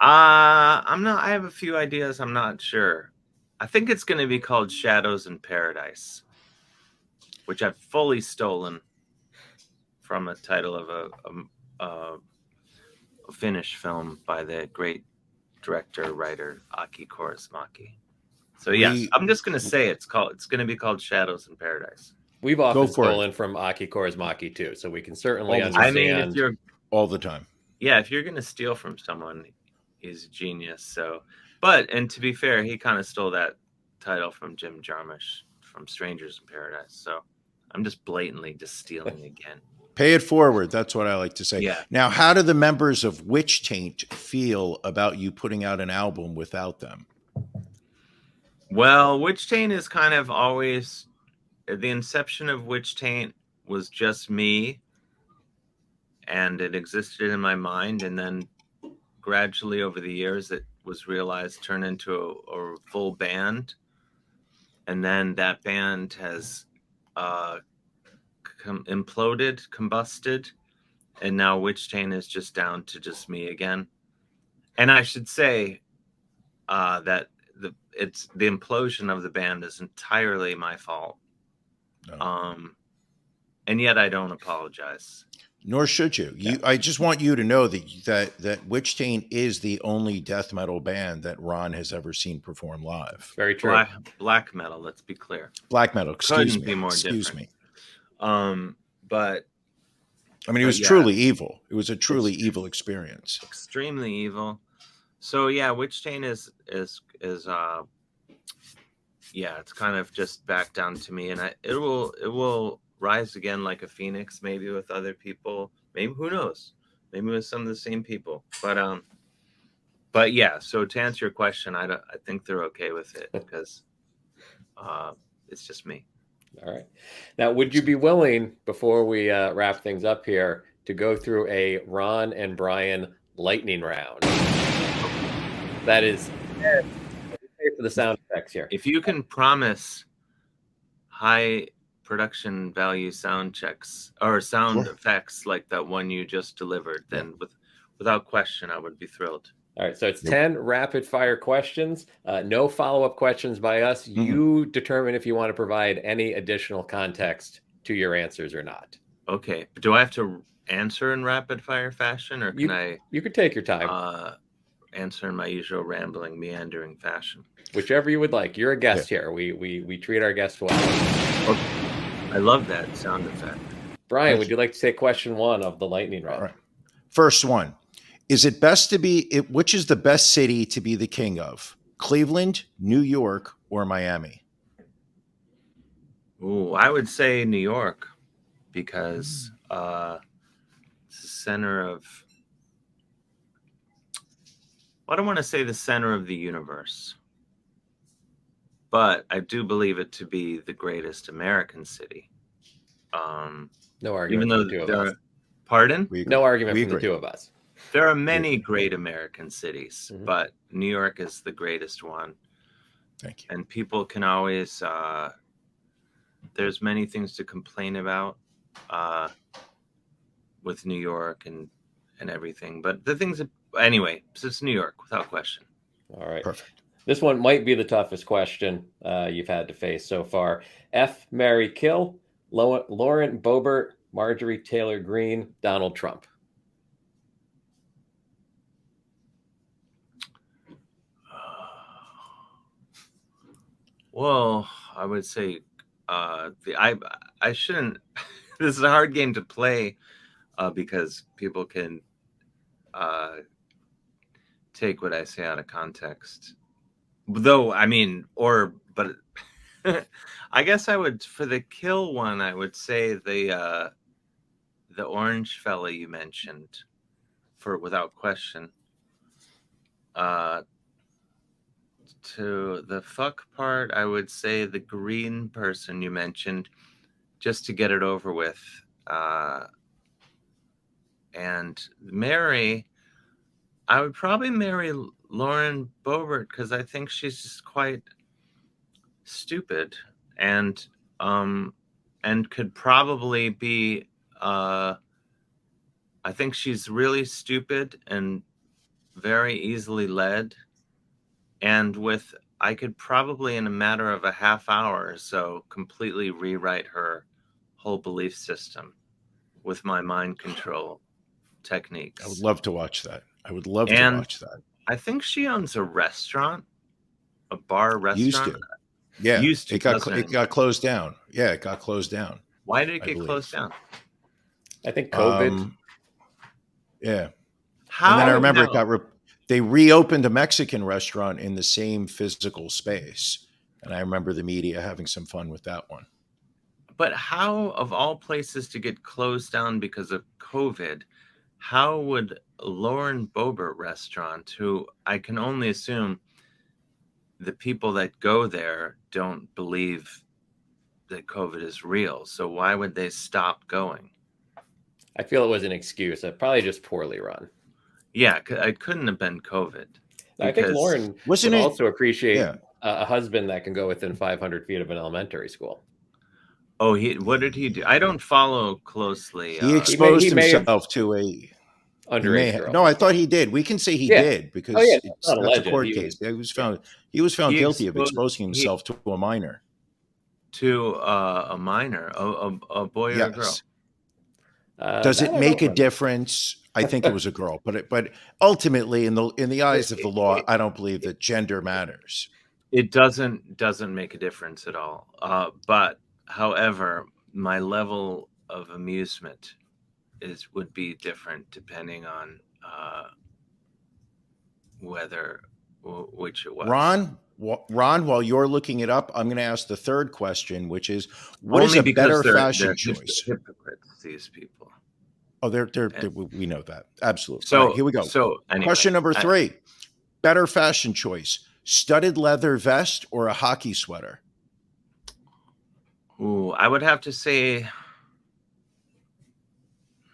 I have a few ideas. I'm not sure. I think it's going to be called Shadows in Paradise, which I've fully stolen from a title of a Finnish film by the great director, writer, Aki Kaurismäki. So yes, I'm just going to say it's going to be called Shadows in Paradise. We've often stolen from Aki Kaurismäki too, so we can certainly understand. I mean, if you're all the time. Yeah, if you're going to steal from someone, he's a genius. So, and to be fair, he kind of stole that title from Jim Jarmusch from Strangers in Paradise. So I'm just blatantly just stealing again. Pay it forward. That's what I like to say. Yeah. Now, how do the members of Witch Taint feel about you putting out an album without them? Well, Witch Taint is kind of always, the inception of Witch Taint was just me, and it existed in my mind. And then gradually over the years, it was realized, turned into a full band. And then that band has imploded, combusted, and now Witch Taint is just down to just me again. And I should say that the implosion of the band is entirely my fault. No. And yet I don't apologize. Nor should you. I just want you to know that Witch Taint is the only death metal band that Ron has ever seen perform live. Very true. Black metal, let's be clear. Black metal, excuse me. But I mean, it was truly evil. It was a truly evil experience. Extremely evil. So yeah, Witch Taint is it's kind of just back down to me, and it will rise again like a phoenix, maybe with other people, maybe, who knows, maybe with some of the same people. But yeah. So to answer your question, I think they're okay with it because it's just me. All right. Now, would you be willing, before we wrap things up here, to go through a Ron and Brian lightning round? That is for the sound effects here. If you can promise high production value sound checks or sound effects like that one you just delivered, then without question, I would be thrilled. All right, so it's 10 rapid fire questions, no follow-up questions by us. Mm-hmm. You determine if you want to provide any additional context to your answers or not. Okay. Do I have to answer in rapid fire fashion, or can you could take your time. Answer in my usual rambling, meandering fashion? Whichever you would like. You're a guest here. We treat our guests well. I love that sound effect. Brian, would you like to take question 1 of the lightning round? All right. First one. Is it best to which is the best city to be the king of? Cleveland, New York, or Miami? Ooh, I would say New York, because it's the center of, I don't want to say the center of the universe, but I do believe it to be the greatest American city. No argument from the two of us. Pardon? No argument from the two of us. There are many great American cities, but New York is the greatest one. Thank you. And people can always, there's many things to complain about with New York and everything. But the things, anyway, so it's New York without question. All right. Perfect. This one might be the toughest question you've had to face so far. F, marry, kill, Lauren Boebert, Marjorie Taylor Greene, Donald Trump. Well, I would say I shouldn't. This is a hard game to play because people can take what I say out of context. Though, I mean, but I guess I would, for the kill one, I would say the orange fella you mentioned, without question. To the fuck part, I would say the green person you mentioned, just to get it over with. And marry, I would probably marry Lauren Boebert, because I think she's just quite stupid and could probably be I think she's really stupid and very easily led. And I could probably, in a matter of a half hour or so, completely rewrite her whole belief system with my mind control techniques. I would love to watch that. I think she owns a restaurant, a bar restaurant. Used to. Yeah. It got closed down. Yeah, it got closed down. Why did it get closed down? I think COVID. Yeah. How? And then I remember they reopened a Mexican restaurant in the same physical space. And I remember the media having some fun with that one. But how, of all places to get closed down because of COVID, how would Lauren Boebert restaurant, who I can only assume the people that go there don't believe that COVID is real. So why would they stop going? I feel it was an excuse. Probably just poorly run. Yeah, it couldn't have been COVID. I think Lauren would also appreciate a husband that can go within 500 feet of an elementary school. Oh, what did he do? I don't follow closely. He exposed himself to a underage girl. No, I thought he did. We can say he did because that's a court case. He was found guilty of exposing himself to a minor. To a minor, a boy or a girl? Does it make a difference? I think it was a girl, but ultimately, in the eyes of the law, I don't believe that gender matters. It doesn't make a difference at all. But however, my level of amusement would be different depending on which it was. Ron, while you're looking it up, I'm going to ask the third question, which is, what is a better fashion choice? Hypocrites, these people. Oh, we know that. Absolutely. So right, here we go. So anyway, question number 3, better fashion choice, studded leather vest or a hockey sweater? Ooh, I would have to say,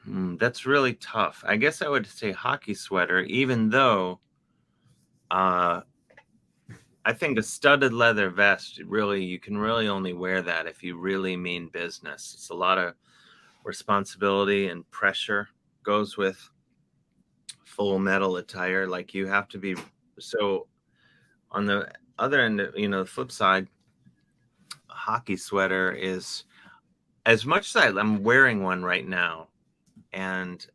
that's really tough. I guess I would say hockey sweater, even though I think a studded leather vest, you can really only wear that if you really mean business. It's a lot of responsibility and pressure goes with full metal attire. Like, you have to be. So on the other end, the flip side, a hockey sweater is, as much as I'm wearing one right now, And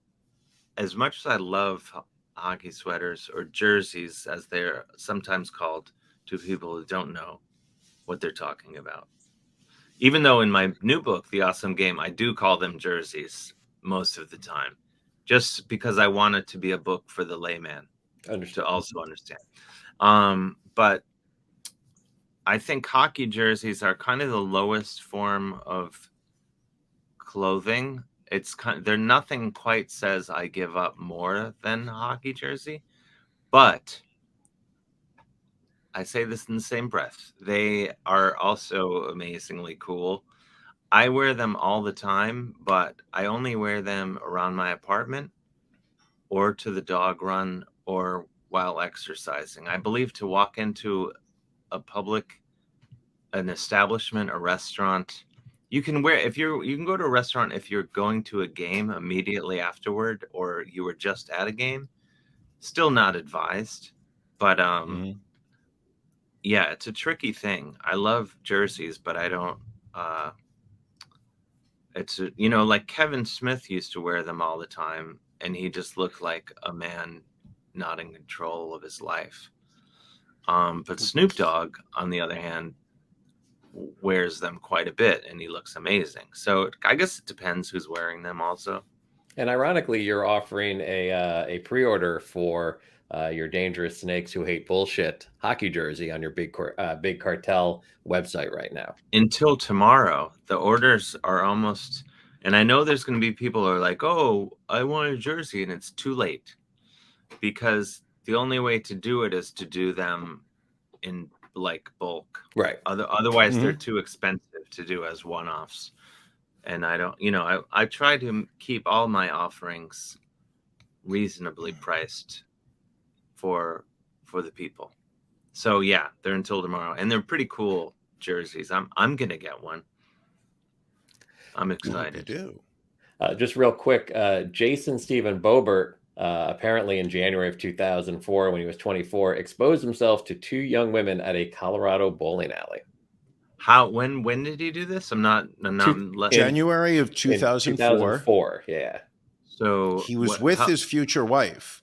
as much as I love hockey sweaters, or jerseys, as they're sometimes called to people who don't know what they're talking about, even though in my new book, The Awesome Game, I do call them jerseys most of the time, just because I want it to be a book for the layman to also understand. But I think hockey jerseys are kind of the lowest form of clothing. They're nothing quite says I give up more than a hockey jersey, but I say this in the same breath. They are also amazingly cool. I wear them all the time, but I only wear them around my apartment or to the dog run or while exercising. I believe to walk into an establishment, a restaurant, you can go to a restaurant if you're going to a game immediately afterward, or you were just at a game. Still not advised, but yeah, it's a tricky thing. I love jerseys, but I don't. Like Kevin Smith used to wear them all the time, and he just looked like a man not in control of his life. But Snoop Dogg, on the other hand, wears them quite a bit, and he looks amazing. So I guess it depends who's wearing them also. And ironically, you're offering a pre-order for your Dangerous Snakes Who Hate Bullshit hockey jersey on your Big Cartel website right now. Until tomorrow. The orders are almost, and I know there's going to be people who are like, oh, I want a jersey, and it's too late, because the only way to do it is to do them in like bulk. Right. Otherwise, they're too expensive to do as one-offs. And I don't, I try to keep all my offerings reasonably priced for the people. So yeah, they're until tomorrow, and they're pretty cool jerseys. I'm gonna get one. I'm excited. You do. Just real quick, Jason Stephen Boebert, apparently in January of 2004, when he was 24, exposed himself to 2 young women at a Colorado bowling alley. When did he do this? I'm not January of 2004. Yeah. So he was his future wife,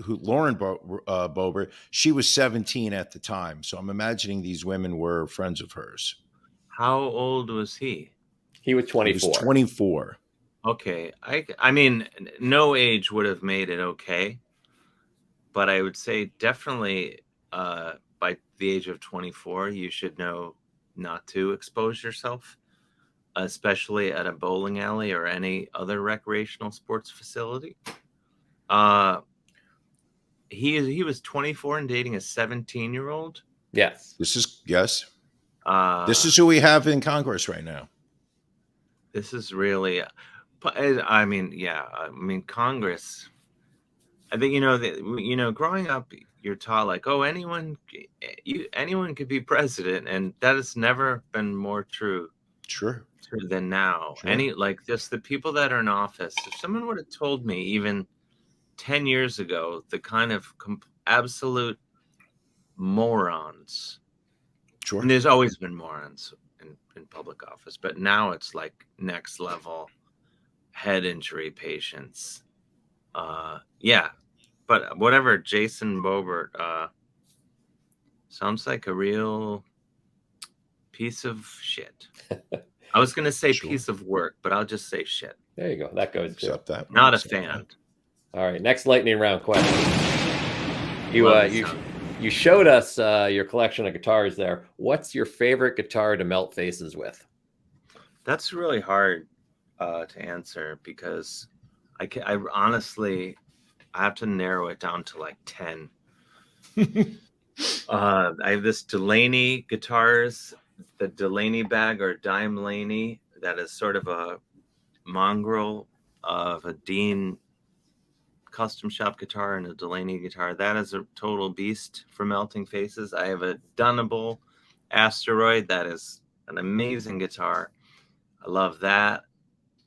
Lauren Boebert. She was 17 at the time. So I'm imagining these women were friends of hers. How old was he? He was 24. He was 24. Okay. I mean, no age would have made it okay. But I would say definitely by the age of 24, you should know not to expose yourself, especially at a bowling alley or any other recreational sports facility. He was 24 and dating a 17-year-old. Yes. This is who we have in Congress right now. This is really, I mean, Congress. I think growing up, you're taught like, oh, anyone could be president, and that has never been more true. True. Than now. Sure. Just the people that are in office. If someone would have told me even 10 years ago, the kind of absolute morons. Sure. And there's always been morons in public office, but now it's like next level head injury patients. Yeah, but whatever. Jason Boebert sounds like a real piece of shit. I was going to say piece of work, but I'll just say shit. There you go. That goes too. Not a fan. All right. Next lightning round question. You showed us your collection of guitars there. What's your favorite guitar to melt faces with? That's really hard to answer, because I honestly have to narrow it down to like 10. I have this Delaney guitars. The Delaney bag, or Dime Laney, that is sort of a mongrel of a Dean custom shop guitar and a Delaney guitar. That is a total beast for melting faces. I have a Dunnable Asteroid. That is an amazing guitar. I love that.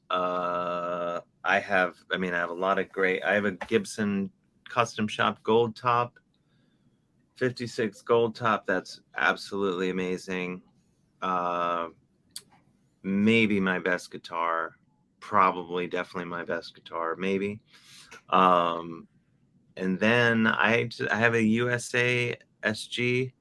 I have a lot of great. I have a Gibson custom shop Gold Top, 56 Gold Top. That's absolutely amazing. Maybe my best guitar probably definitely my best guitar, maybe. And then I have a USA SG.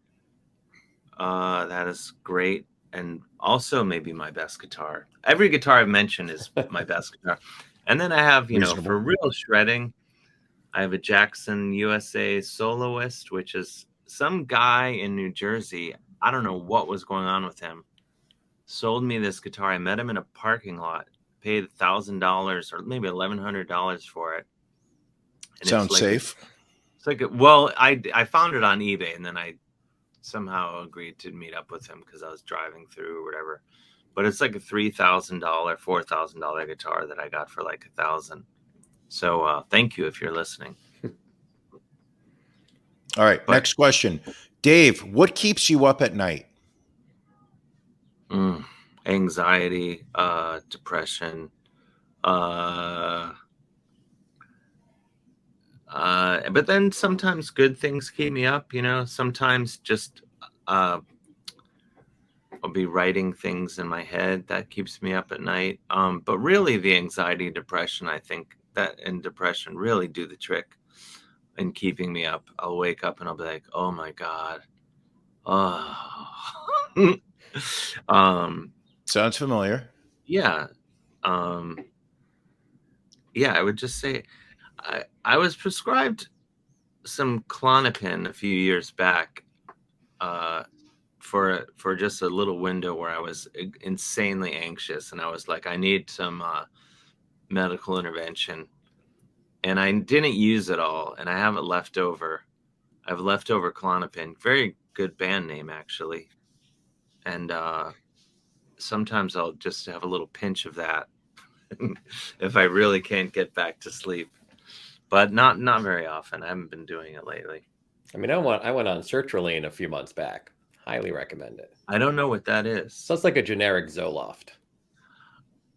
That is great. And also maybe my best guitar. Every guitar I've mentioned is my best guitar. And then I have, for real shredding, I have a Jackson USA Soloist, which is some guy in New Jersey. I don't know what was going on with him. Sold me this guitar. I met him in a parking lot, paid $1,000 or maybe $1,100 for it. And sounds safe. It's like, well, I found it on eBay, and then I somehow agreed to meet up with him because I was driving through or whatever. But it's like a $3,000, $4,000 guitar that I got for like $1,000. So thank you if you're listening. All right, next question. Dave, what keeps you up at night? Anxiety, depression, but then sometimes good things keep me up, sometimes just I'll be writing things in my head that keeps me up at night. But really the anxiety, depression, I think that and depression really do the trick in keeping me up. I'll wake up and I'll be like, oh my God. Oh. Sounds familiar. Yeah. Yeah, I would just say I was prescribed some Klonopin a few years back for just a little window where I was insanely anxious, and I was like, I need some medical intervention, and I didn't use it all, and I have it left over. I have leftover Klonopin, very good band name actually, and sometimes I'll just have a little pinch of that if I really can't get back to sleep, but not very often. I haven't been doing it lately. I mean, I went on sertraline a few months back. Highly recommend it. I don't know what that is. So it's like a generic Zoloft.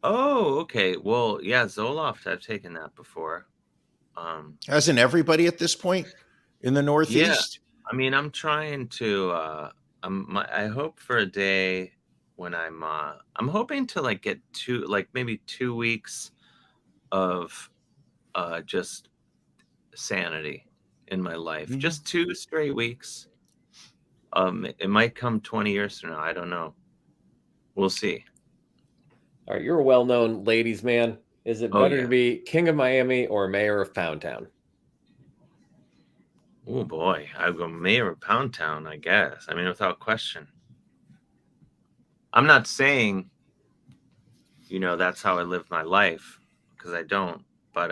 Oh, okay. Well, yeah, Zoloft. I've taken that before. Hasn't everybody at this point in the Northeast? Yeah. I mean, I'm trying to. I hope for a day when I'm hoping to like get maybe 2 weeks of just sanity in my life. Mm-hmm. Just 2 straight weeks. It might come 20 years from now. I don't know. We'll see. All right, you're a well-known ladies' man. Is it better to be king of Miami or mayor of Pound Town? Oh boy, I'd go mayor of Pound Town, I guess. I mean, without question. I'm not saying, that's how I live my life, because I don't. But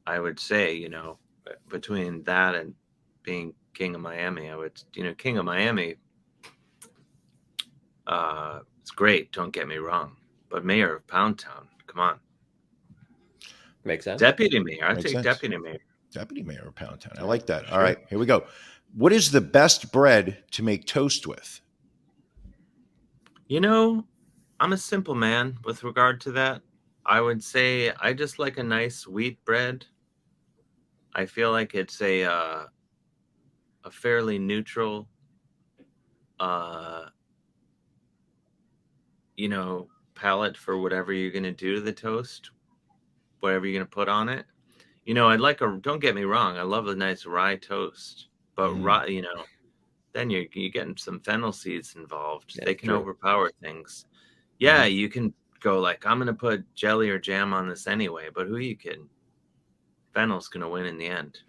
I would say, between that and being king of Miami, I would, king of Miami, it's great, don't get me wrong. But mayor of Pound Town, come on. Makes sense. Deputy mayor. I'd take deputy mayor. Deputy mayor of Pound Town. I like that. All right, here we go. What is the best bread to make toast with? I'm a simple man with regard to that. I would say I just like a nice wheat bread. I feel like it's a fairly neutral, palette for whatever you're going to do to the toast, whatever you're going to put on it. Don't get me wrong, I love a nice rye toast, but rye, then you're getting some fennel seeds involved. They can overpower things. Yeah, you can go like, I'm going to put jelly or jam on this anyway, but who are you kidding? Fennel's going to win in the end.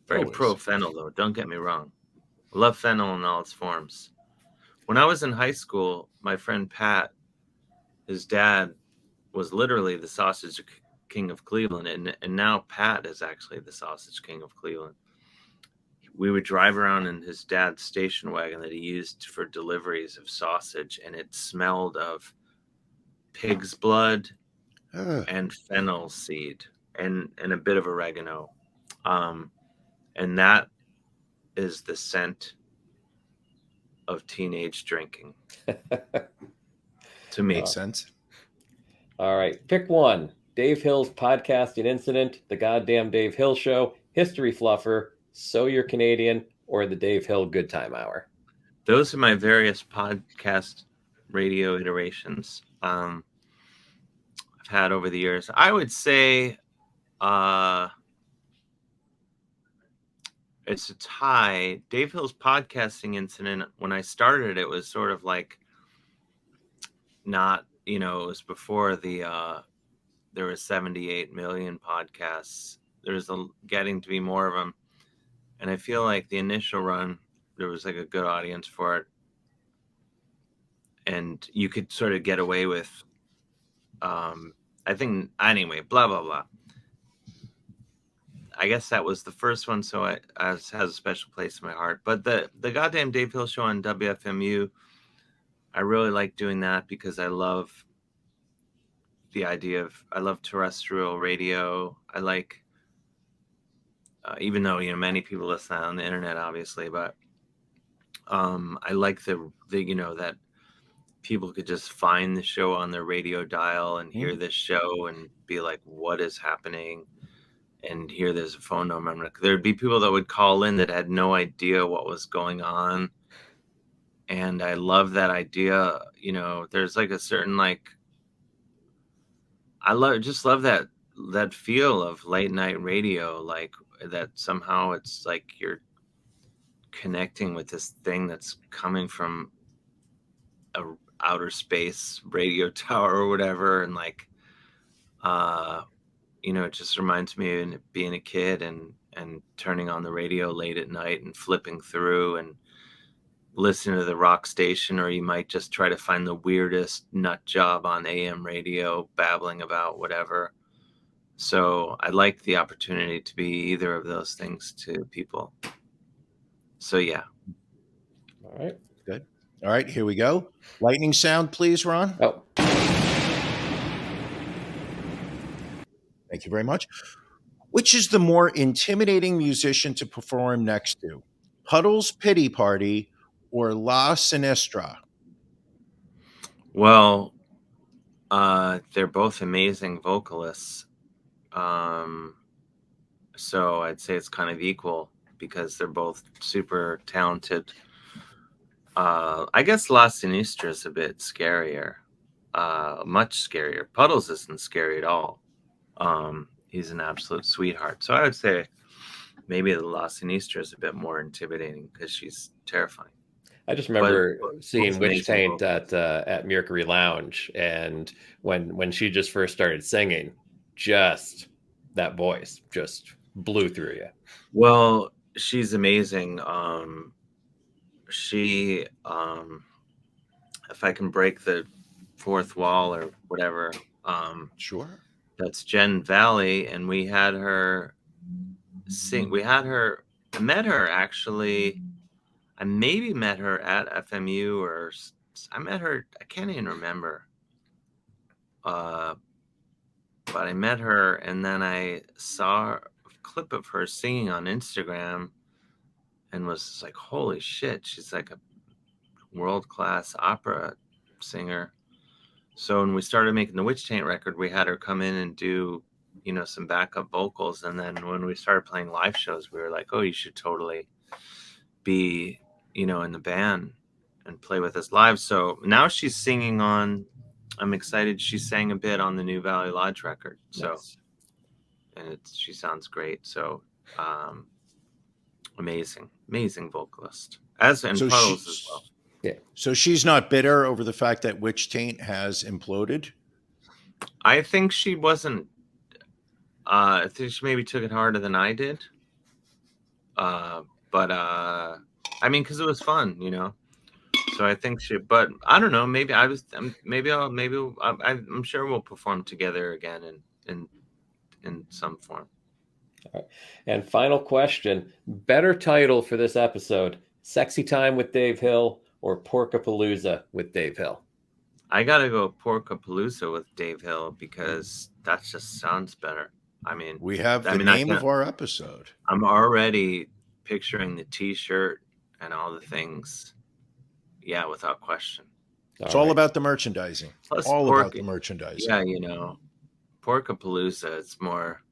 Very pro fennel, though. Don't get me wrong. I love fennel in all its forms. When I was in high school, my friend Pat, his dad was literally the sausage king of Cleveland, and now Pat is actually the sausage king of Cleveland. We would drive around in his dad's station wagon that he used for deliveries of sausage, and it smelled of pig's blood and fennel seed and a bit of oregano. And that is the scent of teenage drinking. To me. Makes sense. All right. Pick one. Dave Hill's podcasting incident, The Goddamn Dave Hill Show, History Fluffer, So You're Canadian, or The Dave Hill Good Time Hour. Those are my various podcast radio iterations. had over the years. I would say it's a tie. Dave Hill's podcasting incident, when I started, it was sort of like not, it was before there were 78 million podcasts. There's getting to be more of them. And I feel like the initial run, there was like a good audience for it. And you could sort of get away with, I think, anyway, blah, blah, blah. I guess that was the first one, so it has a special place in my heart. But the goddamn Dave Hill show on WFMU, I really like doing that because I love the idea of, I love terrestrial radio. I like, even though, many people listen on the internet, obviously, but I like the that people could just find the show on their radio dial and hear this show and be like, what is happening? And here there's a phone number. There'd be people that would call in that had no idea what was going on. And I love that idea. There's like a certain, like, just love that feel of late night radio, like that somehow it's like you're connecting with this thing that's coming from a outer space radio tower or whatever. And like, it just reminds me of being a kid and turning on the radio late at night and flipping through and listening to the rock station, or you might just try to find the weirdest nut job on AM radio babbling about whatever. So I like the opportunity to be either of those things to people. So yeah. All right. Good. All right, here we go. Lightning sound, please, Ron. Oh. Thank you very much. Which is the more intimidating musician to perform next to? Puddle's Pity Party or La Sinistra? Well, they're both amazing vocalists. So I'd say it's kind of equal because they're both super talented. I guess La Sinistra is a bit scarier, much scarier. Puddles isn't scary at all. He's an absolute sweetheart. So I would say maybe the La Sinistra is a bit more intimidating because she's terrifying. I just remember seeing Witch Taint at Mercury Lounge, and when she just first started singing, just that voice just blew through you. Well, she's amazing. She, if I can break the fourth wall or whatever, sure. That's Jen Valley, and we had her sing. I met her actually. I maybe met her at FMU, or I met her. I can't even remember. But I met her, and then I saw a clip of her singing on Instagram, and was like, "Holy shit!" She's like a world-class opera singer. So when we started making the Witch Taint record, we had her come in and do, some backup vocals. And then when we started playing live shows, we were like, oh, you should totally be, in the band and play with us live. So now she's singing on, I'm excited. She sang a bit on the new Valley Lodge record. So, nice. And she sounds great. So, amazing vocalist. And Puddles as well. Yeah. So she's not bitter over the fact that Witch Taint has imploded? I think she wasn't. I think she maybe took it harder than I did. But I mean, because it was fun, So I think but I don't know. Maybe I'm sure we'll perform together again in some form. All right. And final question: better title for this episode, "Sexy Time with Dave Hill" or "Porkapalooza with Dave Hill"? I gotta go Porkapalooza with Dave Hill because that just sounds better. I mean, we have the name of our episode. I'm already picturing the T-shirt and all the things. Yeah, without question. It's all about the merchandising. Plus about the merchandising. Yeah, Porkapalooza. It's more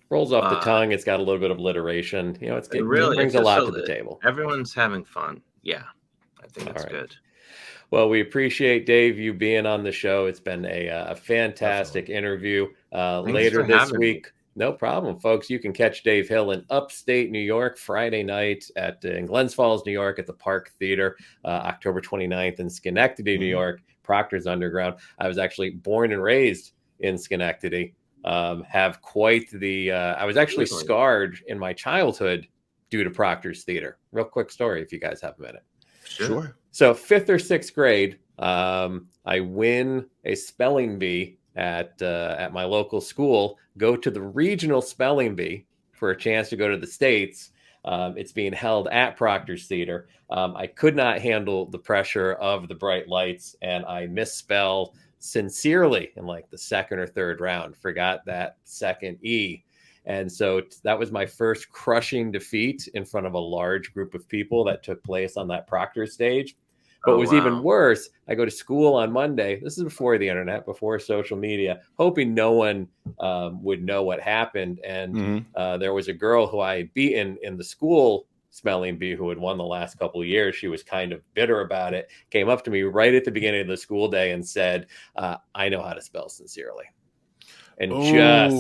rolls off the tongue. It's got a little bit of alliteration. It brings a lot to the table. Everyone's having fun. Yeah, I think it's good. Well, we appreciate, Dave, you being on the show. It's been a fantastic interview. Later this week. No problem, folks. You can catch Dave Hill in upstate New York Friday night in Glens Falls, New York at the Park Theater, October 29th in Schenectady, New York, Proctor's Underground. I was actually born and raised in Schenectady. Have quite the I was actually scarred in my childhood due to Proctor's Theater. Real quick story if you guys have a minute. Sure. So 5th or 6th grade, I win a spelling bee at my local school, go to the regional spelling bee for a chance to go to the States. It's being held at Proctor's Theater. I could not handle the pressure of the bright lights, and I misspell sincerely in like the 2nd or 3rd round, forgot that second E. And so that was my first crushing defeat in front of a large group of people that took place on that Proctor stage. But what was even worse, I go to school on Monday. This is before the internet, before social media, hoping no one would know what happened. And there was a girl who I had beaten in the school spelling bee who had won the last couple of years. She was kind of bitter about it, came up to me right at the beginning of the school day and said, I know how to spell sincerely. And just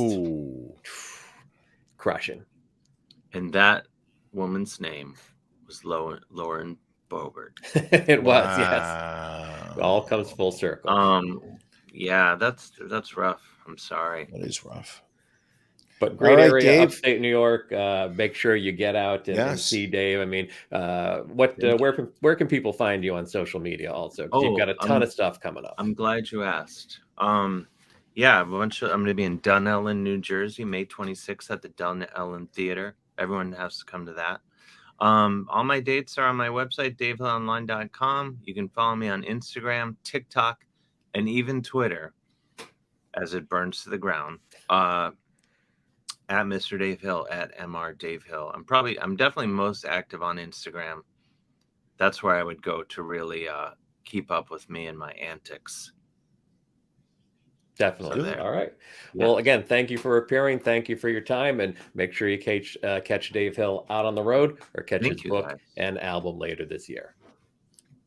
crushing. And that woman's name was Lauren Boebert. It was, yes. It all comes full circle. Yeah, that's rough. I'm sorry. That is rough. But great area, Dave. Upstate New York. Make sure you get out and see Dave. I mean, where can people find you on social media also? You've got a ton of stuff coming up. I'm glad you asked. Yeah, I'm going to be in Dunellen, New Jersey, May 26th at the Dunellen Theater. Everyone has to come to that. All my dates are on my website, davehillonline.com. You can follow me on Instagram, TikTok, and even Twitter as it burns to the ground. At Mr. Dave Hill, at Mr. Dave Hill. I'm definitely most active on Instagram. That's where I would go to really keep up with me and my antics. Definitely. All right. Yeah. Well, again, thank you for appearing. Thank you for your time, and make sure you catch Dave Hill out on the road or catch his book and album later this year.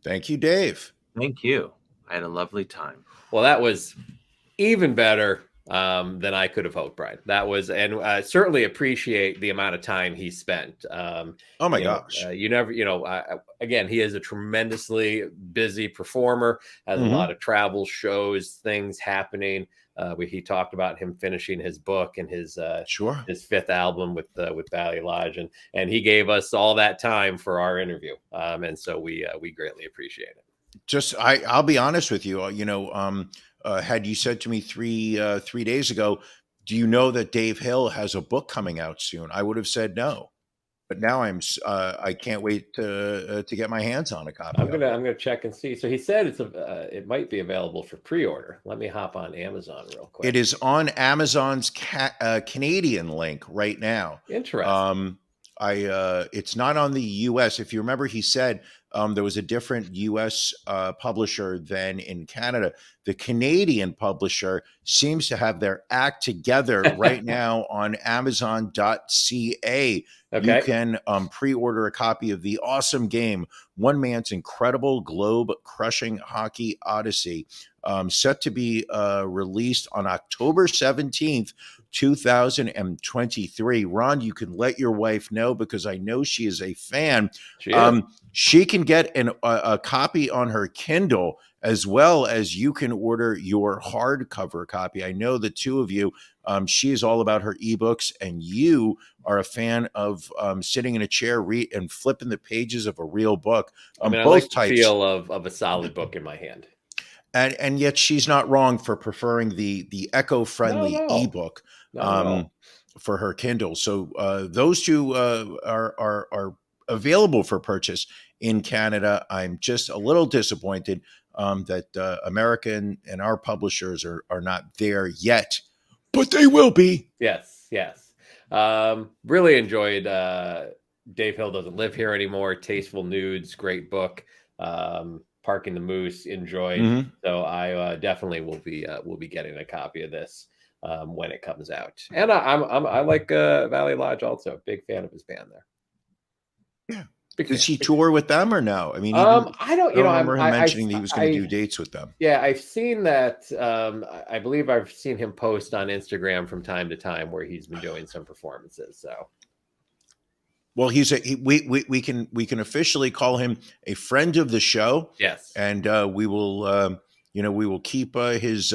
Thank you, Dave. Thank you. I had a lovely time. Well, that was even better than I could have hoped, Brian. That was, and I certainly appreciate the amount of time he spent. Oh my gosh. Again, he is a tremendously busy performer, has a lot of travel shows, things happening. He talked about him finishing his book and his 5th album with Valley Lodge, and he gave us all that time for our interview. And so we greatly appreciate it. I'll be honest with you, had you said to me 3 days ago, do you know that Dave Hill has a book coming out soon? I would have said no, but now I can't wait to get my hands on a copy. I'm gonna check and see. So he said it might be available for pre-order. Let me hop on Amazon real quick. It is on Amazon's Canadian link right now. Interesting. It's not on the US. If you remember, he said there was a different US publisher than in Canada. The Canadian publisher seems to have their act together right now on Amazon.ca. Okay. You can pre-order a copy of the awesome game, One Man's Incredible Globe-Crushing Hockey Odyssey, set to be released on October 17th, 2023. Ron, you can let your wife know because I know she is a fan. She can get a copy on her Kindle, as well as you can order your hardcover copy. I know the two of you, she is all about her ebooks, and you are a fan of sitting in a chair and flipping the pages of a real book. I like the feel of a solid book in my hand. And yet she's not wrong for preferring the eco-friendly ebook for her Kindle. So those two are available for purchase in Canada. I'm just a little disappointed that American and our publishers are not there yet, but they will be. Yes. Really enjoyed Dave Hill Doesn't Live Here Anymore. Tasteful Nudes, great book. Parking the Moose, enjoyed. So I definitely will be getting a copy of this when it comes out. And I like Valley Lodge also. Big fan of his band there. Does he tour with them or no? I mean, I don't. You know, remember him mentioning that he was going to do dates with them. Yeah, I've seen that. I believe I've seen him post on Instagram from time to time where he's been doing some performances. So, well, we can officially call him a friend of the show. Yes, and we will we will keep his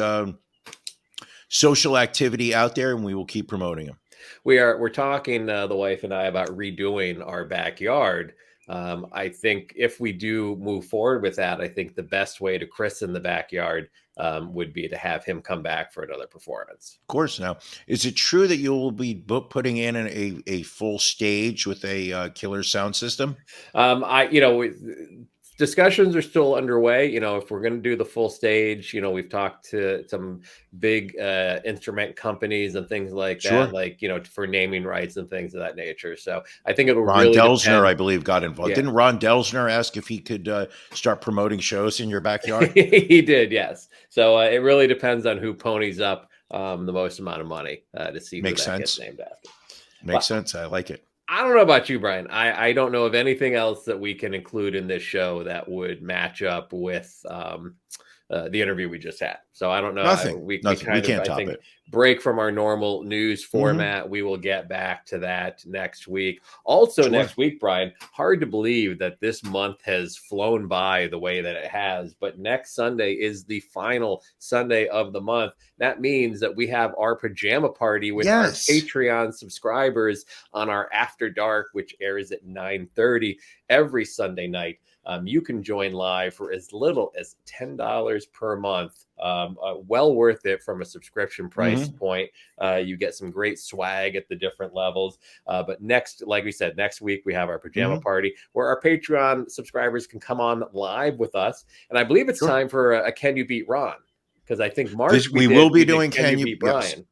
social activity out there, and we will keep promoting him. We're talking, the wife and I, about redoing our backyard. I think if we do move forward with that, I think the best way to christen the backyard would be to have him come back for another performance. Of course. Now, is it true that you will be putting in a full stage with a killer sound system? Discussions are still underway. You know, if we're going to do the full stage, you know, we've talked to some big instrument companies and things like that, like, you know, for naming rights and things of that nature. So I think it'll Ron really Delsner, depend. I believe, got involved. Yeah. Didn't Ron Delsner ask if he could start promoting shows in your backyard? He did, yes. So it really depends on who ponies up the most amount of money to see who that gets named after. Makes sense. I like it. I don't know about you, Brian. I don't know of anything else that we can include in this show that would match up with the interview we just had. So I don't know. Nothing. We can't top it. Break from our normal news format. We will get back to that next week. Also next week, Brian, hard to believe that this month has flown by the way that it has, but next Sunday is the final Sunday of the month. That means that we have our pajama party with our Patreon subscribers on our After Dark, which airs at 9:30 every Sunday night. You can join live for as little as $10 per month. Well worth it from a subscription price point. You get some great swag at the different levels. But like we said, next week we have our pajama party where our Patreon subscribers can come on live with us. And I believe it's time for a Can You Beat Ron? Because I think March we will be doing Can You Beat Brian.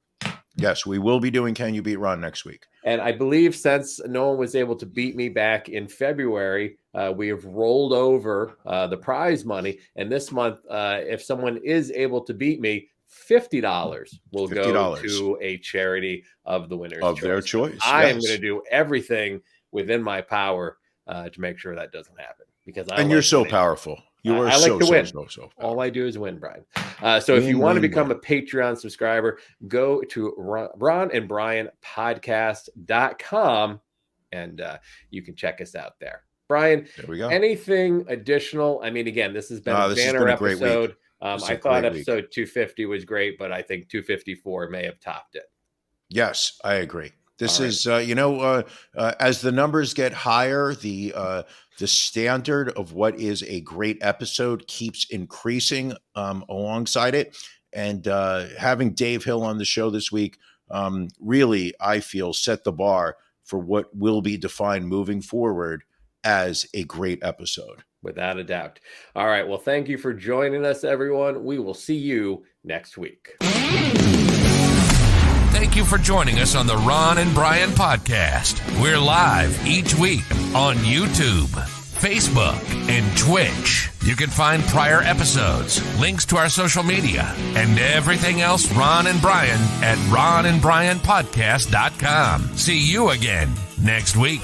Yes, we will be doing Can You Beat Ron next week. And I believe since no one was able to beat me back in February, we have rolled over the prize money. And this month, if someone is able to beat me, $50 will go to a charity of the winner's choice. Their choice. I am going to do everything within my power to make sure that doesn't happen. Because you're so powerful. You are I like to win. So all I do is win, Brian. So if you want to become a Patreon subscriber, go to RonandBrianPodcast.com and you can check us out there. Brian, there we go. Anything additional? I mean, again, this has been a banner episode. I thought episode 250 was great, but I think 254 may have topped it. Yes, I agree. This is, as the numbers get higher, the standard of what is a great episode keeps increasing alongside it. And having Dave Hill on the show this week really, I feel, set the bar for what will be defined moving forward as a great episode. Without a doubt. All right. Well, thank you for joining us, everyone. We will see you next week. Thank you for joining us on the Ron and Brian podcast. We're live each week on YouTube, Facebook, and Twitch. You can find prior episodes, links to our social media, and everything else Ron and Brian at ronandbrianpodcast.com. See you again next week.